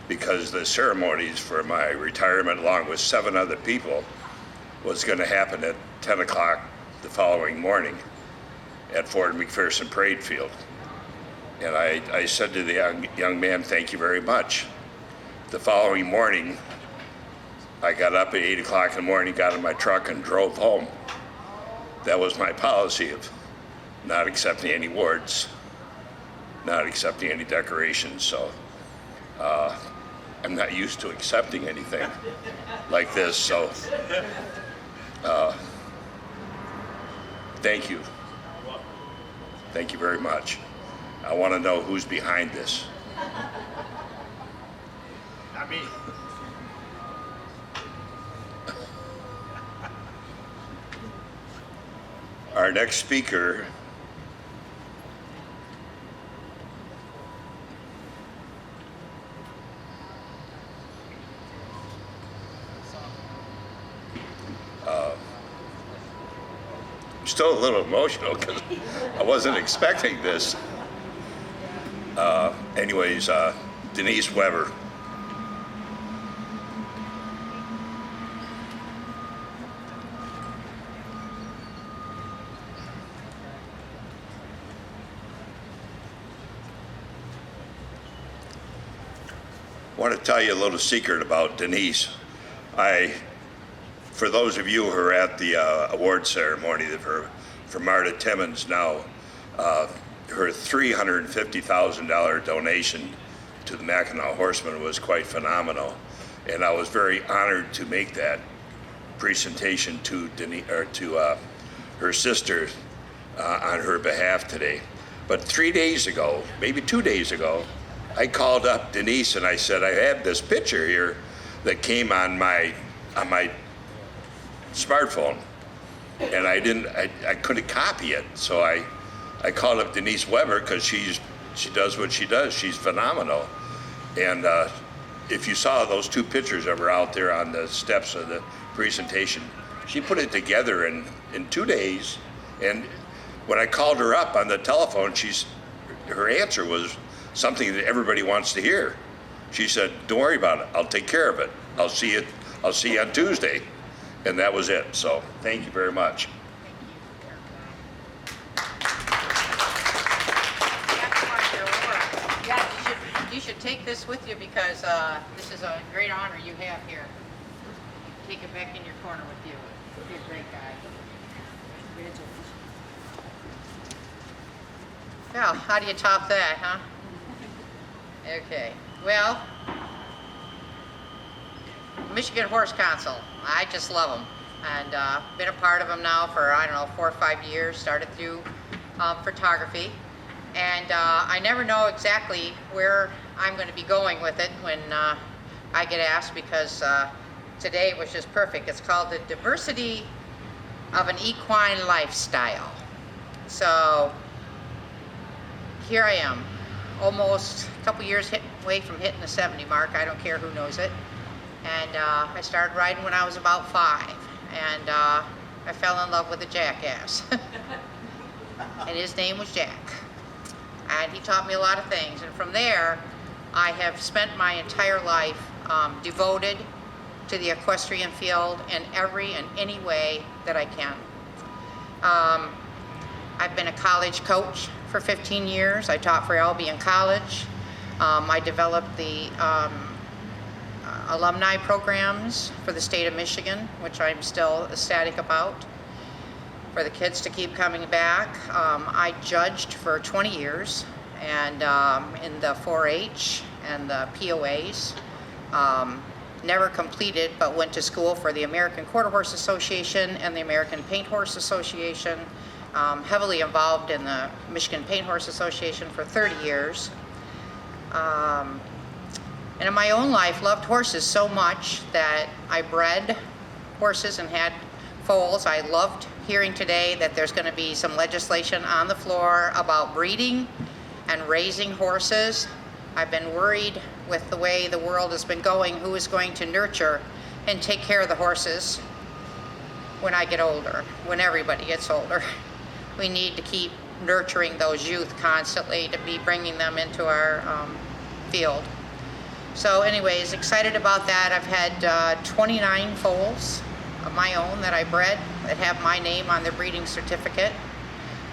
because the ceremonies for my retirement, along with 7 other people, was going to happen at 10 o'clock the following morning at Fort McPherson Parade Field. And I said to the young man, thank you very much. The following morning, I got up at 8 o'clock in the morning, got in my truck, and drove home. That was my policy of not accepting any awards, not accepting any decorations. So I'm not used to accepting anything like this. So thank you. Thank you very much. I want to know who's behind this. Not me. Our next speaker I'm still a little emotional because I wasn't expecting this. Anyways, Denise Weber. I want to tell you a little secret about Denise. For those of you who are at the award ceremony for Marta Timmons now, her $350,000 donation to the Mackinac Horsemen was quite phenomenal, and I was very honored to make that presentation to her sister on her behalf today. But 3 days ago, maybe 2 days ago, I called up Denise and I said, I have this picture here that came on my smartphone, and I couldn't copy it. So I called up Denise Weber because she does what she does. She's phenomenal. And if you saw those two pictures of her out there on the steps of the presentation, she put it together in 2 days. And when I called her up on the telephone, her answer was something that everybody wants to hear. She said, "Don't worry about it. I'll take care of it. I'll see you on Tuesday." And that was it. So thank you very much. Yeah, you should take this with you because this is a great honor you have here. Take it back in your corner with you. You're a great guy. Congratulations. Well, how do you top that, huh? Okay, well, Michigan Horse Council, I just love them, and been a part of them now for, I don't know, 4 or 5 years, started through photography, and I never know exactly where I'm going to be going with it when I get asked, because today was just perfect. It's called the Diversity of an Equine Lifestyle. So here I am, almost a couple years away from hitting the 70 mark. I don't care who knows it. And I started riding when I was about 5, and I fell in love with a jackass. And his name was Jack. And he taught me a lot of things. And from there, I have spent my entire life devoted to the equestrian field in every and any way that I can. I've been a college coach for 15 years. I taught for Albion College. I developed the alumni programs for the state of Michigan, which I'm still ecstatic about, for the kids to keep coming back. I judged for 20 years and in the 4-H and the POAs. Never completed, but went to school for the American Quarter Horse Association and the American Paint Horse Association. Heavily involved in the Michigan Paint Horse Association for 30 years. And in my own life, loved horses so much that I bred horses and had foals. I loved hearing today that there's going to be some legislation on the floor about breeding and raising horses. I've been worried with the way the world has been going, who is going to nurture and take care of the horses when I get older, when everybody gets older. We need to keep nurturing those youth constantly to be bringing them into our field. So anyways, excited about that. I've had 29 foals of my own that I bred that have my name on their breeding certificate,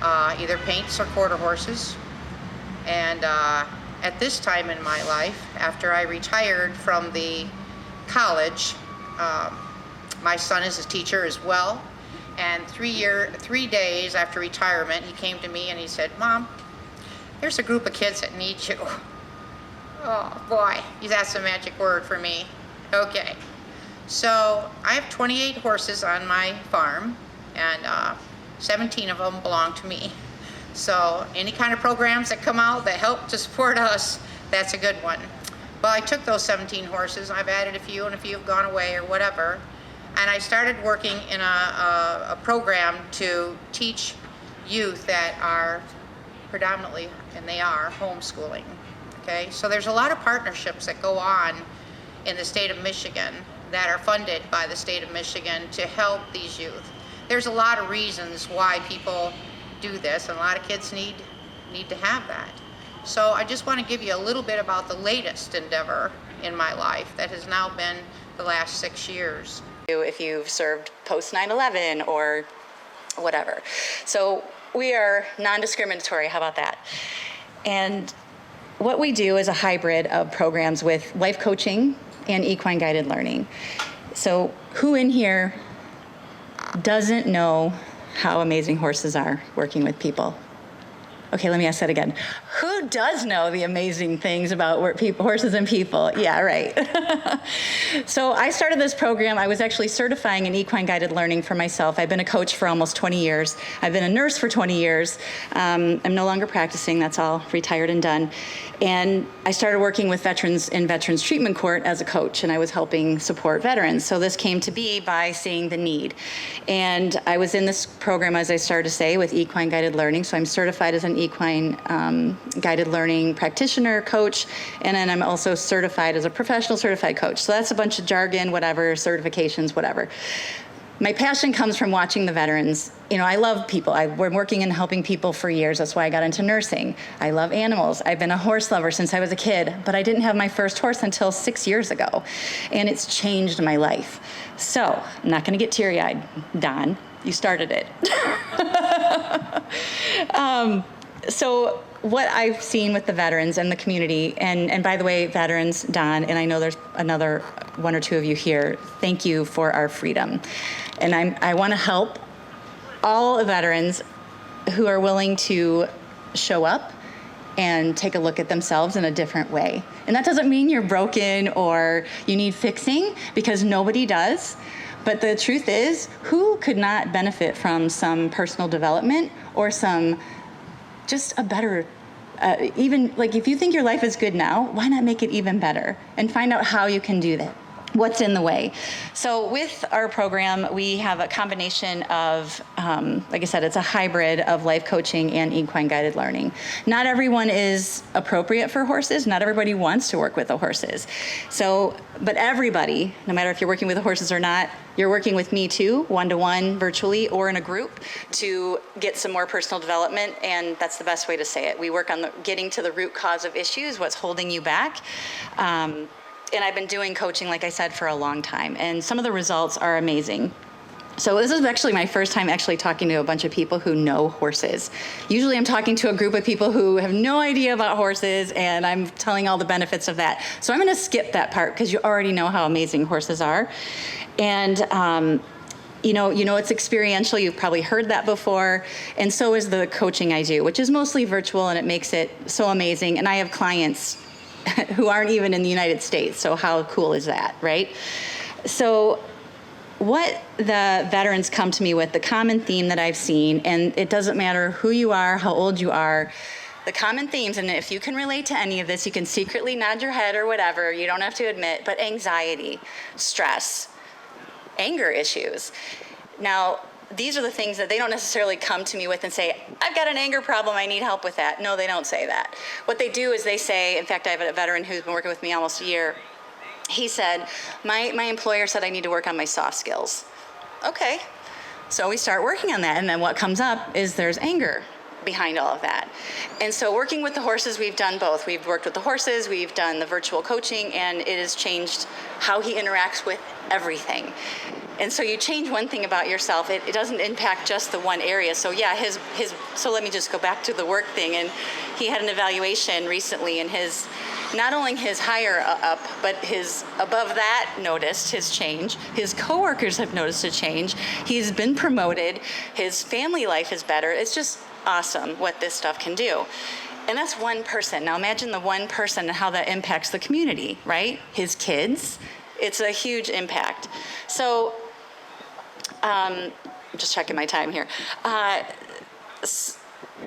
either paints or quarter horses. And at this time in my life, after I retired from the college, my son is a teacher as well. And 3 days after retirement, he came to me and he said, "Mom, there's a group of kids that need you." Oh boy, that's a magic word for me. Okay, so I have 28 horses on my farm, and 17 of them belong to me. So any kind of programs that come out that help to support us, that's a good one. Well, I took those 17 horses, I've added a few, and a few have gone away or whatever. And I started working in a program to teach youth that are predominantly, and they are, homeschooling. Okay, so there's a lot of partnerships that go on in the state of Michigan that are funded by the state of Michigan to help these youth. There's a lot of reasons why people do this, and a lot of kids need to have that. So I just want to give you a little bit about the latest endeavor in my life that has now been the last 6 years. If you've served post 9/11 or whatever. So we are non-discriminatory, how about that? And what we do is a hybrid of programs with life coaching and equine guided learning. So who in here doesn't know how amazing horses are working with people? Okay, let me ask that again. Who does know the amazing things about horses and people? Yeah, right. So I started this program. I was actually certifying in equine guided learning for myself. I've been a coach for almost 20 years. I've been a nurse for 20 years. I'm no longer practicing. That's all retired and done. And I started working with veterans in Veterans Treatment Court as a coach, and I was helping support veterans. So this came to be by seeing the need. And I was in this program, as I started to say, with equine guided learning. So I'm certified as an equine guided learning practitioner, coach, and then I'm also certified as a professional certified coach. So that's a bunch of jargon, whatever, certifications, whatever. My passion comes from watching the veterans. You know, I love people. I've been working and helping people for years. That's why I got into nursing. I love animals. I've been a horse lover since I was a kid, but I didn't have my first horse until 6 years ago, and it's changed my life. So I'm not going to get teary-eyed, Don. You started it. So what I've seen with the veterans and the community, and by the way, veterans, Don, and I know there's another one or two of you here, thank you for our freedom. And I want to help all veterans who are willing to show up and take a look at themselves in a different way. And that doesn't mean you're broken or you need fixing, because nobody does. But the truth is, who could not benefit from some personal development or some just a better, even like if you think your life is good now, why not make it even better and find out how you can do that? What's in the way? So with our program, we have a combination of, like I said, it's a hybrid of life coaching and equine guided learning. Not everyone is appropriate for horses. Not everybody wants to work with the horses. So, but everybody, no matter if you're working with the horses or not, you're working with me too, one-to-one, virtually, or in a group to get some more personal development, and that's the best way to say it. We work on getting to the root cause of issues, what's holding you back. And I've been doing coaching, like I said, for a long time, and some of the results are amazing. So this is actually my first time actually talking to a bunch of people who know horses. Usually I'm talking to a group of people who have no idea about horses, and I'm telling all the benefits of that. So I'm going to skip that part because you already know how amazing horses are. And you know, it's experiential. You've probably heard that before. And so is the coaching I do, which is mostly virtual, and it makes it so amazing. And I have clients who aren't even in the United States. So how cool is that, right? So what the veterans come to me with, the common theme that I've seen, and it doesn't matter who you are, how old you are, the common themes, and if you can relate to any of this, you can secretly nod your head or whatever, you don't have to admit, but anxiety, stress, anger issues. Now, these are the things that they don't necessarily come to me with and say, I've got an anger problem, I need help with that. No, they don't say that. What they do is they say, in fact, I have a veteran who's been working with me almost a year. He said, my employer said I need to work on my soft skills. Okay, so we start working on that, and then what comes up is there's anger behind all of that. And so working with the horses, we've done both. We've worked with the horses, we've done the virtual coaching, and it has changed how he interacts with everything. And so you change one thing about yourself, it doesn't impact just the one area. So yeah, so let me just go back to the work thing. And he had an evaluation recently, and not only his higher up, but his above that noticed his change. His coworkers have noticed a change. He's been promoted. His family life is better. It's just awesome what this stuff can do. And that's one person. Now imagine the one person and how that impacts the community, right? His kids. It's a huge impact. So, I'm just checking my time here.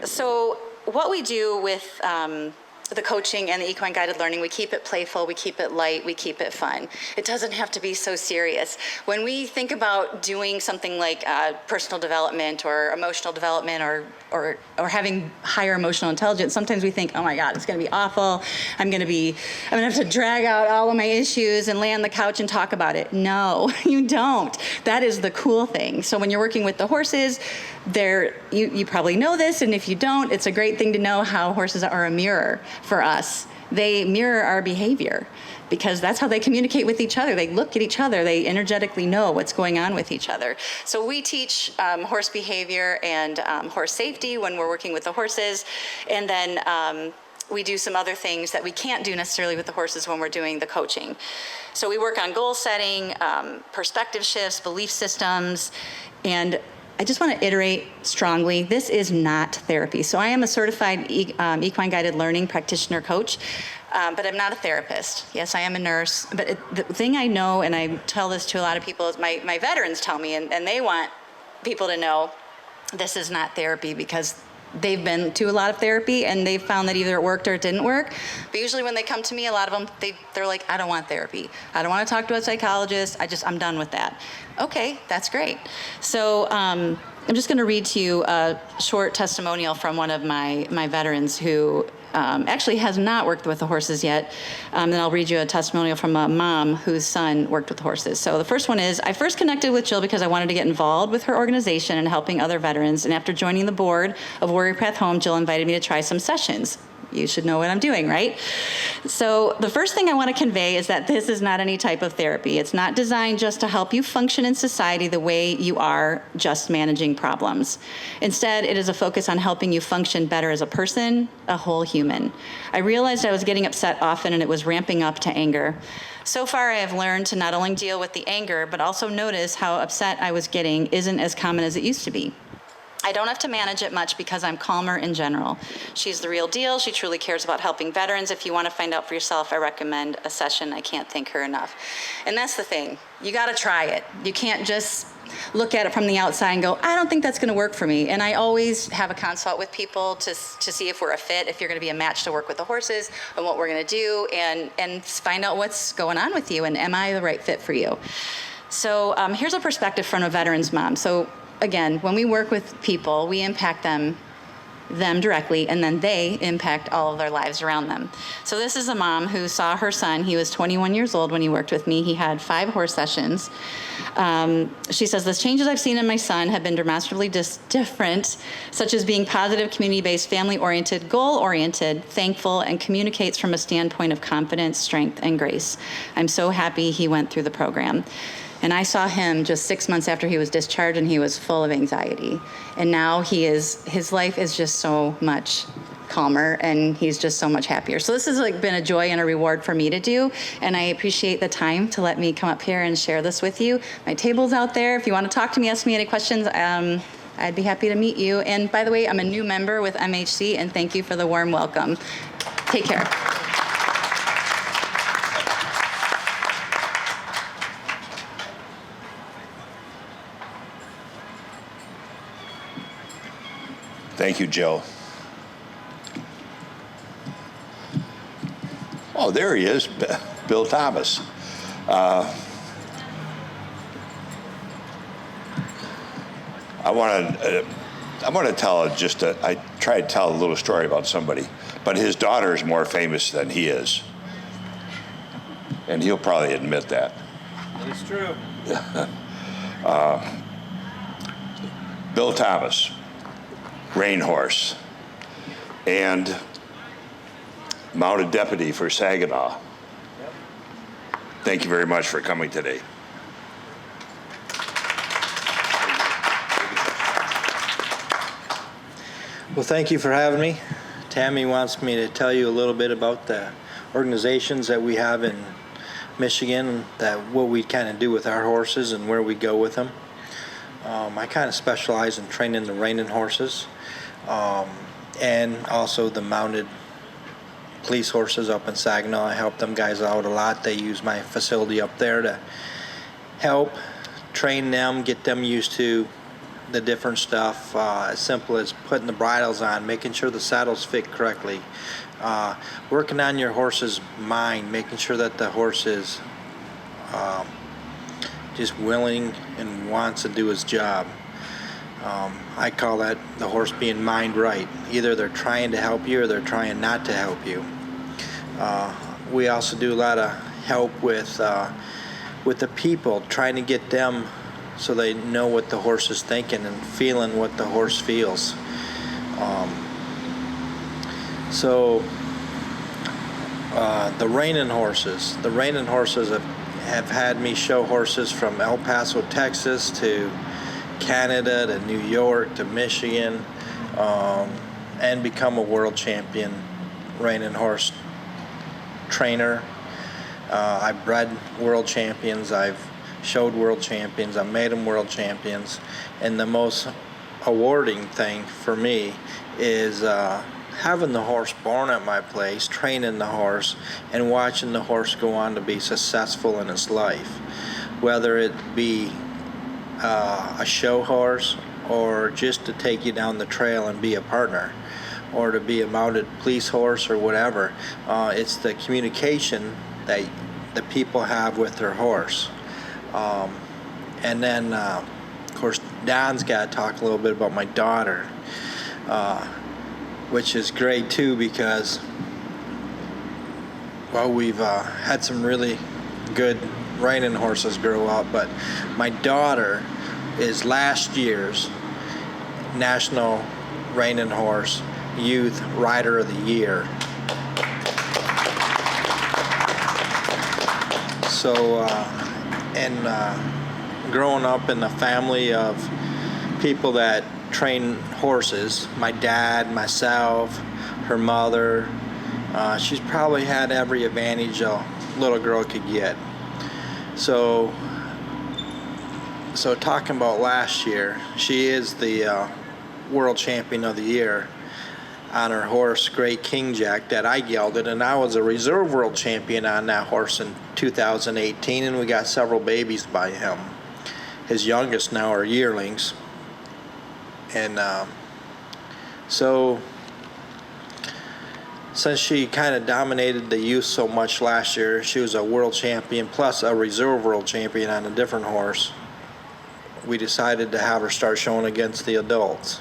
So what we do with the coaching and the equine guided learning, we keep it playful, we keep it light, we keep it fun. It doesn't have to be so serious. When we think about doing something like personal development or emotional development or having higher emotional intelligence, sometimes we think, oh my God, it's gonna be awful. I'm gonna have to drag out all of my issues and lay on the couch and talk about it. No, you don't. That is the cool thing. So when you're working with the horses, you probably know this, and if you don't, it's a great thing to know how horses are a mirror for us. They mirror our behavior because that's how they communicate with each other. They look at each other. They energetically know what's going on with each other. So we teach horse behavior and horse safety when we're working with the horses. And then we do some other things that we can't do necessarily with the horses when we're doing the coaching. So we work on goal setting, perspective shifts, belief systems, and I just want to iterate strongly, this is not therapy. So I am a certified equine guided learning practitioner coach, but I'm not a therapist. Yes, I am a nurse, but the thing I know, and I tell this to a lot of people, is my veterans tell me, and they want people to know this is not therapy because they've been to a lot of therapy and they've found that either it worked or it didn't work. But usually when they come to me, a lot of them, they're like, I don't want therapy. I don't want to talk to a psychologist. I'm done with that. Okay, that's great. So I'm just going to read to you a short testimonial from one of my veterans who actually has not worked with the horses yet. Then I'll read you a testimonial from a mom whose son worked with horses. So the first one is, I first connected with Jill because I wanted to get involved with her organization and helping other veterans. And after joining the board of Warrior Path Home, Jill invited me to try some sessions. You should know what I'm doing, right? So the first thing I want to convey is that this is not any type of therapy. It's not designed just to help you function in society the way you are, just managing problems. Instead, it is a focus on helping you function better as a person, a whole human. I realized I was getting upset often and it was ramping up to anger. So far, I have learned to not only deal with the anger, but also notice how upset I was getting isn't as common as it used to be. I don't have to manage it much because I'm calmer in general. She's the real deal. She truly cares about helping veterans. If you want to find out for yourself, I recommend a session. I can't thank her enough. And that's the thing. You got to try it. You can't just look at it from the outside and go, I don't think that's going to work for me. And I always have a consult with people to see if we're a fit, if you're going to be a match to work with the horses and what we're going to do, and find out what's going on with you and am I the right fit for you. So here's a perspective from a veteran's mom. So again, when we work with people, we impact them directly, and then they impact all of their lives around them. So this is a mom who saw her son. He was 21 years old when he worked with me. He had 5 horse sessions. She says, the changes I've seen in my son have been demonstrably different, such as being positive, community-based, family-oriented, goal-oriented, thankful, and communicates from a standpoint of confidence, strength, and grace. I'm so happy he went through the program. And I saw him just 6 months after he was discharged, and he was full of anxiety. And now his life is just so much calmer, and he's just so much happier. So this has been a joy and a reward for me to do, and I appreciate the time to let me come up here and share this with you. My table's out there. If you want to talk to me, ask me any questions, I'd be happy to meet you. And by the way, I'm a new member with MHC, and thank you for the warm welcome. Take care. Thank you, Jill. Oh, there he is, Bill Thomas. I want to tell I try to tell a little story about somebody, but his daughter is more famous than he is, and he'll probably admit that. It's true. Bill Thomas, rein horse, and mounted deputy for Saginaw. Yep. Thank you very much for coming today. Well, thank you for having me. Tammy wants me to tell you a little bit about the organizations that we have in Michigan, what we kind of do with our horses and where we go with them. I kind of specialize in training the reining horses and also the mounted police horses up in Saginaw. I help them guys out a lot. They use my facility up there to help train them, get them used to the different stuff, as simple as putting the bridles on, making sure the saddles fit correctly, working on your horse's mind, making sure that the horse is just willing and wants to do his job. I call that the horse being mind right. Either they're trying to help you or they're trying not to help you. We also do a lot of help with the people, trying to get them so they know what the horse is thinking and feeling what the horse feels. The reining horses. The reining horses have had me show horses from El Paso, Texas to Canada to New York to Michigan, and become a world champion reining horse trainer. I've bred world champions, I've showed world champions, I've made them world champions, and the most awarding thing for me is having the horse born at my place, training the horse, and watching the horse go on to be successful in his life. Whether it be a show horse or just to take you down the trail and be a partner, or to be a mounted police horse or whatever. It's the communication that the people have with their horse. And then, of course, Don's got to talk a little bit about my daughter, which is great too, because, well, we've had some really good reining horses grow up, but my daughter is last year's National Reining Horse Youth Rider of the Year. So, growing up in a family of people that train horses, my dad, myself, her mother, she's probably had every advantage a little girl could get. So talking about last year, she is the world champion of the year on her horse, Great King Jack, that I gelded, and I was a reserve world champion on that horse in 2018, and we got several babies by him. His youngest now are yearlings. And so since she kind of dominated the youth so much last year, she was a world champion plus a reserve world champion on a different horse. We decided to have her start showing against the adults.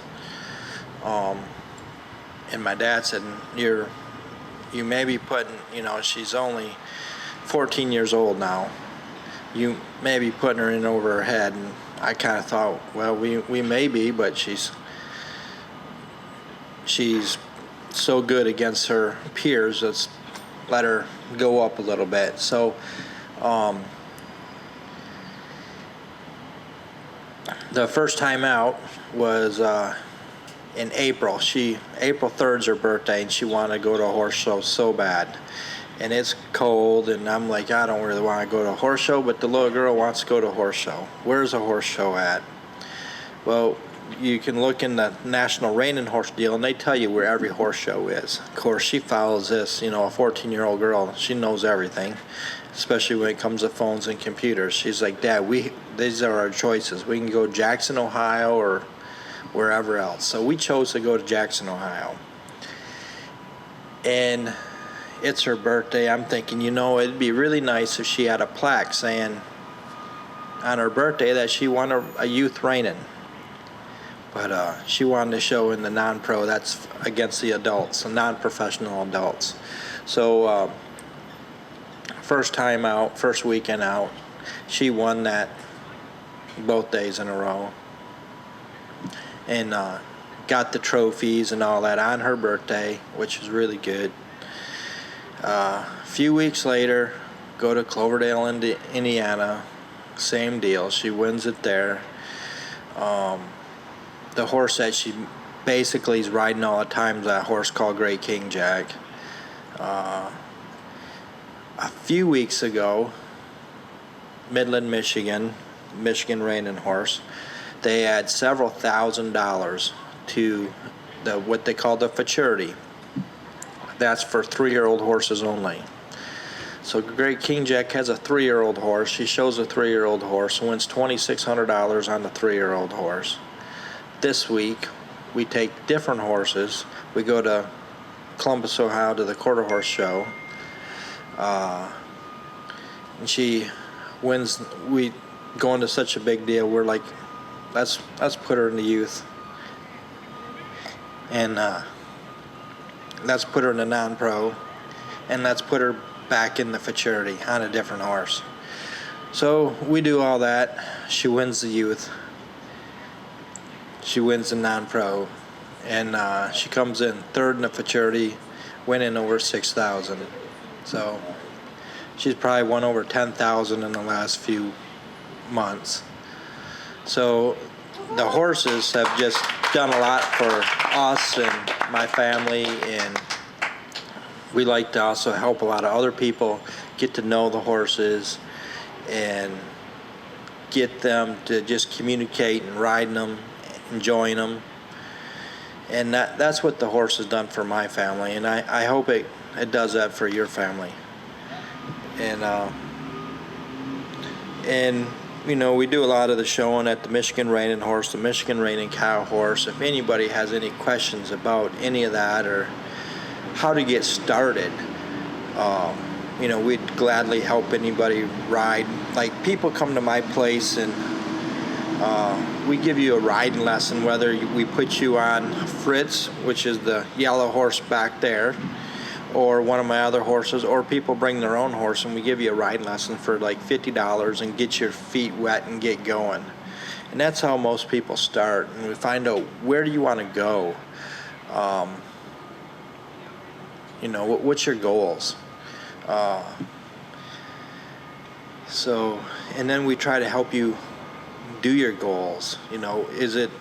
And my dad said, you may be putting, she's only 14 years old now. You may be putting her in over her head. And I kind of thought, well, we may be, but she's so good against her peers, let's let her go up a little bit. So the first time out was in April. April 3rd's her birthday, and she wanted to go to a horse show so bad. And it's cold, and I'm like, I don't really want to go to a horse show, but the little girl wants to go to a horse show. Where's a horse show at? Well, you can look in the National Reining Horse deal, and they tell you where every horse show is. Of course, she follows this, a 14-year-old girl. She knows everything, especially when it comes to phones and computers. She's like, Dad, these are our choices. We can go Jackson, Ohio, or wherever else. So we chose to go to Jackson, Ohio. And it's her birthday. I'm thinking, it'd be really nice if she had a plaque saying on her birthday that she won a youth reining. But she wanted to show in the non-pro, that's against the adults, the non-professional adults. So first time out, first weekend out, she won that both days in a row. And got the trophies and all that on her birthday, which was really good. A few weeks later, go to Cloverdale, Indiana, same deal. She wins it there. The horse that she basically is riding all the time is that horse called Great King Jack. A few weeks ago, Midland, Michigan reining horse, they had several $1,000s to what they call the futurity. That's for 3-year-old horses only. So Great King Jack has a 3-year-old horse. She shows a 3-year-old horse and wins $2,600 on the 3-year-old horse. this week, we take different horses. We go to Columbus, Ohio to the quarter horse show. And she wins. We go into such a big deal. We're like, let's put her in the youth. And let's put her in the non-pro. And let's put her back in the futurity on a different horse. So we do all that. She wins the youth. She wins the non-pro. And she comes in third in the futurity, winning over 6,000. So she's probably won over 10,000 in the last few months. So the horses have just done a lot for us and my family, and we like to also help a lot of other people get to know the horses and get them to just communicate and riding them, enjoying them. And that's what the horse has done for my family, and I hope it does that for your family. And you know, we do a lot of the showing at the Michigan Reining Horse, the Michigan Reining Cow Horse. If anybody has any questions about any of that or how to get started, you know, we'd gladly help anybody ride. Like, people come to my place and we give you a riding lesson, whether we put you on Fritz, which is the yellow horse back there, or one of my other horses, or people bring their own horse and we give you a riding lesson for like $50 and get your feet wet and get going. And that's how most people start. And we find out, where do you want to go? You know, what's your goals? And then we try to help you do your goals. You know,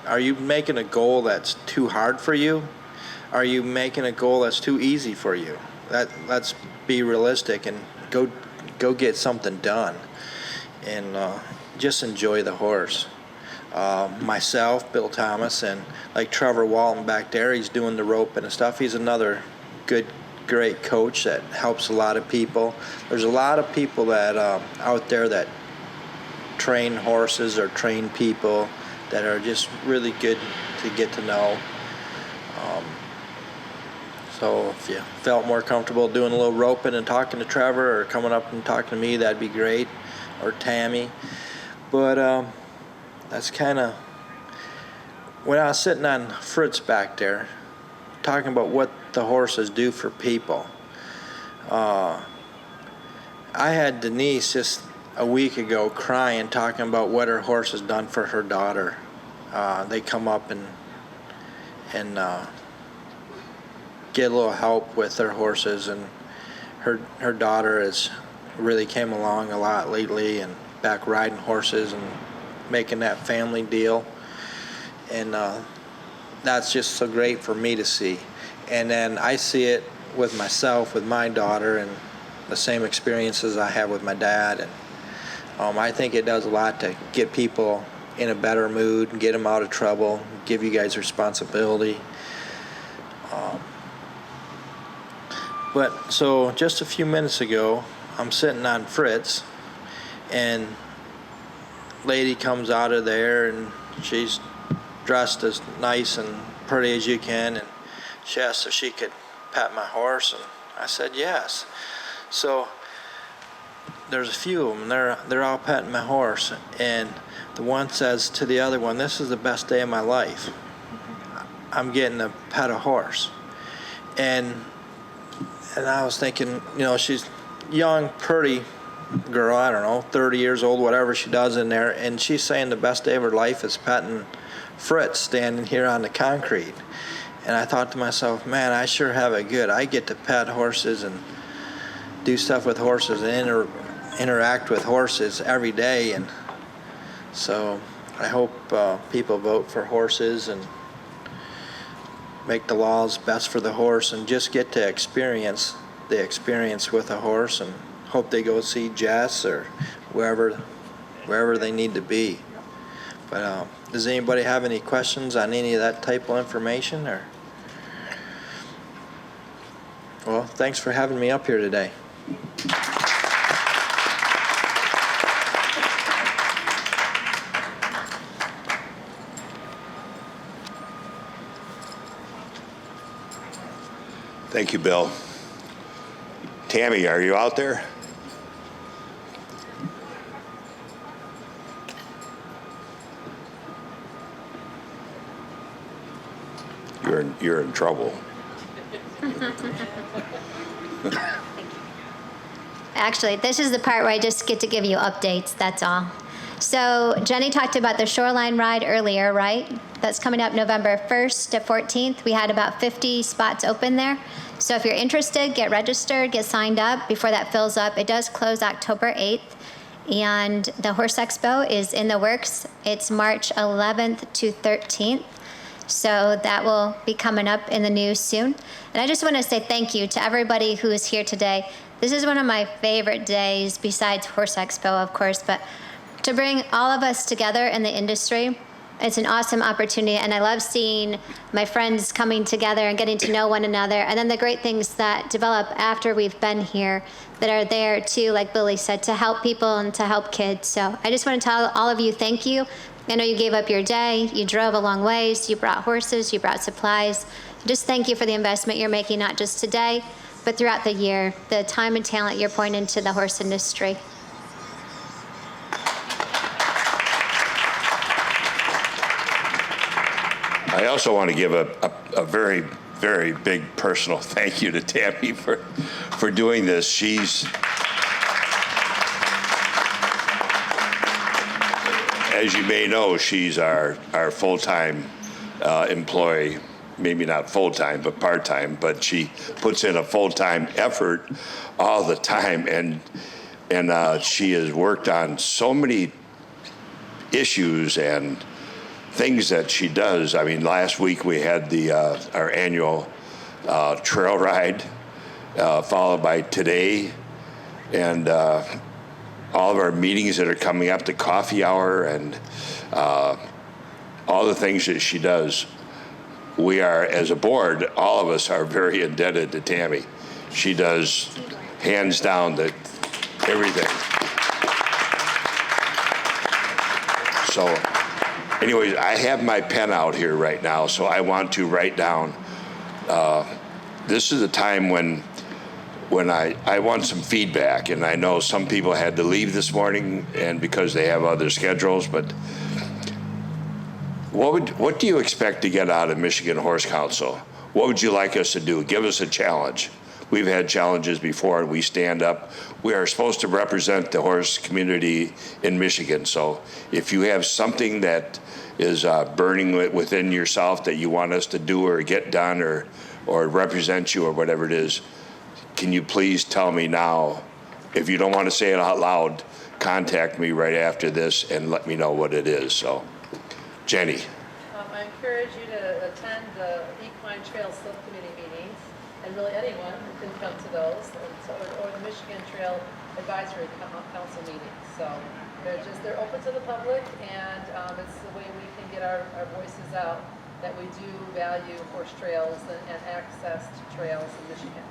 are you making a goal that's too hard for you? Are you making a goal that's too easy for you? Let's be realistic and go get something done, and just enjoy the horse. Myself, Bill Thomas, and like Trevor Walton back there, he's doing the roping and stuff. He's another great coach that helps a lot of people. There's a lot of people that out there that train horses or train people that are just really good to get to know. So if you felt more comfortable doing a little roping and talking to Trevor, or coming up and talking to me, that'd be great, or Tammy. But that's kind of, when I was sitting on Fritz back there, talking about what the horses do for people, I had Denise just a week ago crying, talking about what her horse has done for her daughter. They come up and get a little help with their horses, and her daughter has really came along a lot lately and back riding horses and making that family deal, and that's just so great for me to see. And then I see it with myself, with my daughter, and the same experiences I have with my dad, and I think it does a lot to get people in a better mood and get them out of trouble, give you guys responsibility. But so just a few minutes ago, I'm sitting on Fritz, and lady comes out of there, and she's dressed as nice and pretty as you can, and she asked if she could pat my horse, and I said yes. So there's a few of them, they're all patting my horse, and the one says to the other one, "This is the best day of my life. I'm getting to pet a horse." And I was thinking, you know, she's young, pretty girl, I don't know, 30 years old, whatever she does in there, and she's saying the best day of her life is petting Fritz standing here on the concrete. And I thought to myself, man, I sure have it good. I get to pet horses and do stuff with horses and interact with horses every day. And so I hope people vote for horses and make the laws best for the horse, and just get to experience the experience with a horse, and hope they go see Jess or wherever they need to be. But does anybody have any questions on any of that type of information? Or, well, thanks for having me up here today. Thank you, Bill. Tammy, are you out there? You're in trouble. Actually, this is the part where I just get to give you updates, that's all. So Jenny talked about the shoreline ride earlier, right? That's coming up November 1st to 14th. We had about 50 spots open there. So if you're interested, get registered, get signed up before that fills up. It does close October 8th. And the Horse Expo is in the works. It's March 11th to 13th. So that will be coming up in the news soon. And I just want to say thank you to everybody who is here today. This is one of my favorite days, besides Horse Expo, of course, but to bring all of us together in the industry, it's an awesome opportunity. And I love seeing my friends coming together and getting to know one another. And then the great things that develop after we've been here that are there too, like Billy said, to help people and to help kids. So I just want to tell all of you thank you. I know you gave up your day, you drove a long ways, you brought horses, you brought supplies. Just thank you for the investment you're making, not just today, but throughout the year, the time and talent you're pouring into the horse industry. I also want to give a very, very big personal thank you to Tammy for doing this. She's, as you may know, she's our full-time employee, maybe not full-time, but part-time, but she puts in a full-time effort all the time, and she has worked on so many issues and things that she does. I mean, last week we had our annual trail ride, followed by today, and all of our meetings that are coming up, the coffee hour, and all the things that she does. We are, as a board, all of us are very indebted to Tammy. She does, hands down, everything. So, anyways, I have my pen out here right now, so I want to write down. This is a time when I want some feedback, and I know some people had to leave this morning and because they have other schedules, but what do you expect to get out of Michigan Horse Council? What would you like us to do? Give us a challenge. We've had challenges before, and we stand up. We are supposed to represent the horse community in Michigan, so if you have something that is burning within yourself that you want us to do or get done or represent you or whatever it is, can you please tell me now? If you don't want to say it out loud, contact me right after this and let me know what it is. So, Jenny. I encourage you to attend the Equine Trail Subcommittee meetings, and really anyone can come to those, or the Michigan Trail Advisory Council meetings. So they're open to the public, and it's the way we can get our voices out that we do value horse trails and access to trails in Michigan.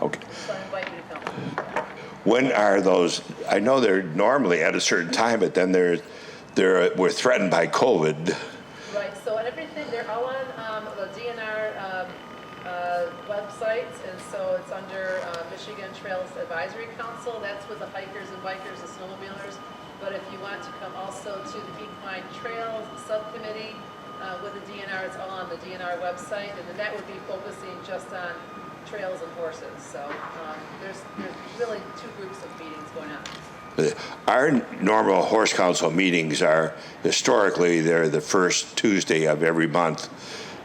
Okay. So I invite you to come. When are those? I know they're normally at a certain time, but then we're threatened by COVID. Right. So everything, they're all on the DNR websites, and so it's under Michigan Trails Advisory Council. That's with the hikers and bikers and snowmobilers. But if you want to come also to the Equine Trails Subcommittee with the DNR, it's all on the DNR website, and then that would be focusing just on trails and horses. So there's really two groups of meetings going on. Our normal horse council meetings are historically they're the first Tuesday of every month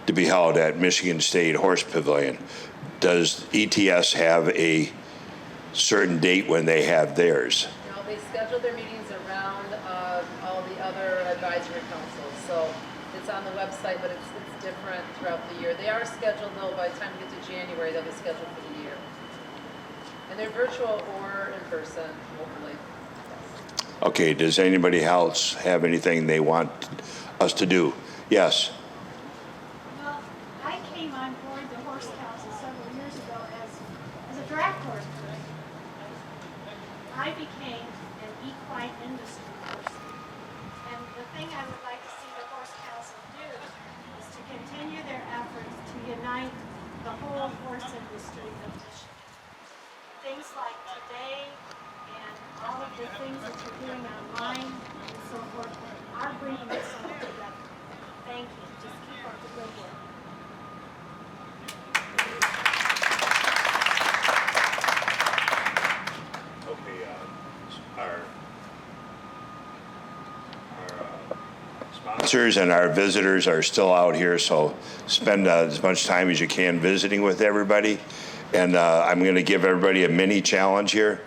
to be held at Michigan State Horse Pavilion. Does ETS have a certain date when they have theirs? No, they schedule their meetings around all the other advisory councils. So it's on the website, but it's different throughout the year. They are scheduled, though, by the time we get to January, they'll be scheduled for the year. And they're virtual or in person, hopefully. Okay, does anybody else have anything they want us to do? Yes. Well, I came on board the Horse Council several years ago as a draft horse person. I became an equine industry person. And the thing I would like to see the Horse Council do is to continue their efforts to unite the whole horse the things that you're doing online and so forth are bringing us all together. Thank you. Just keep up the good work. Okay, our sponsors and our visitors are still out here, so spend as much time as you can visiting with everybody. And I'm going to give everybody a mini challenge here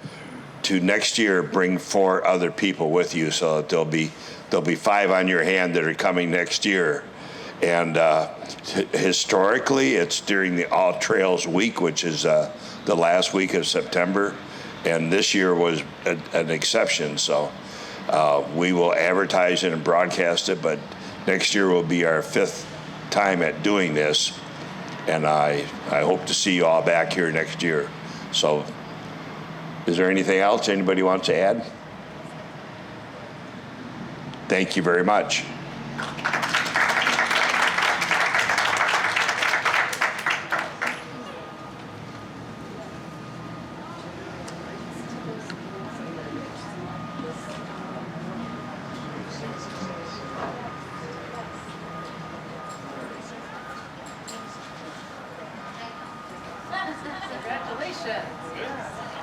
to next year bring 4 other people with you, so that there'll be 5 on your hand that are coming next year. And historically, it's during the All Trails Week, which is the last week of September. And this year was an exception, so we will advertise it and broadcast it, but next year will be our 5th time at doing this, and I hope to see you all back here next year. So is there anything else anybody wants to add? Thank you very much. Congratulations.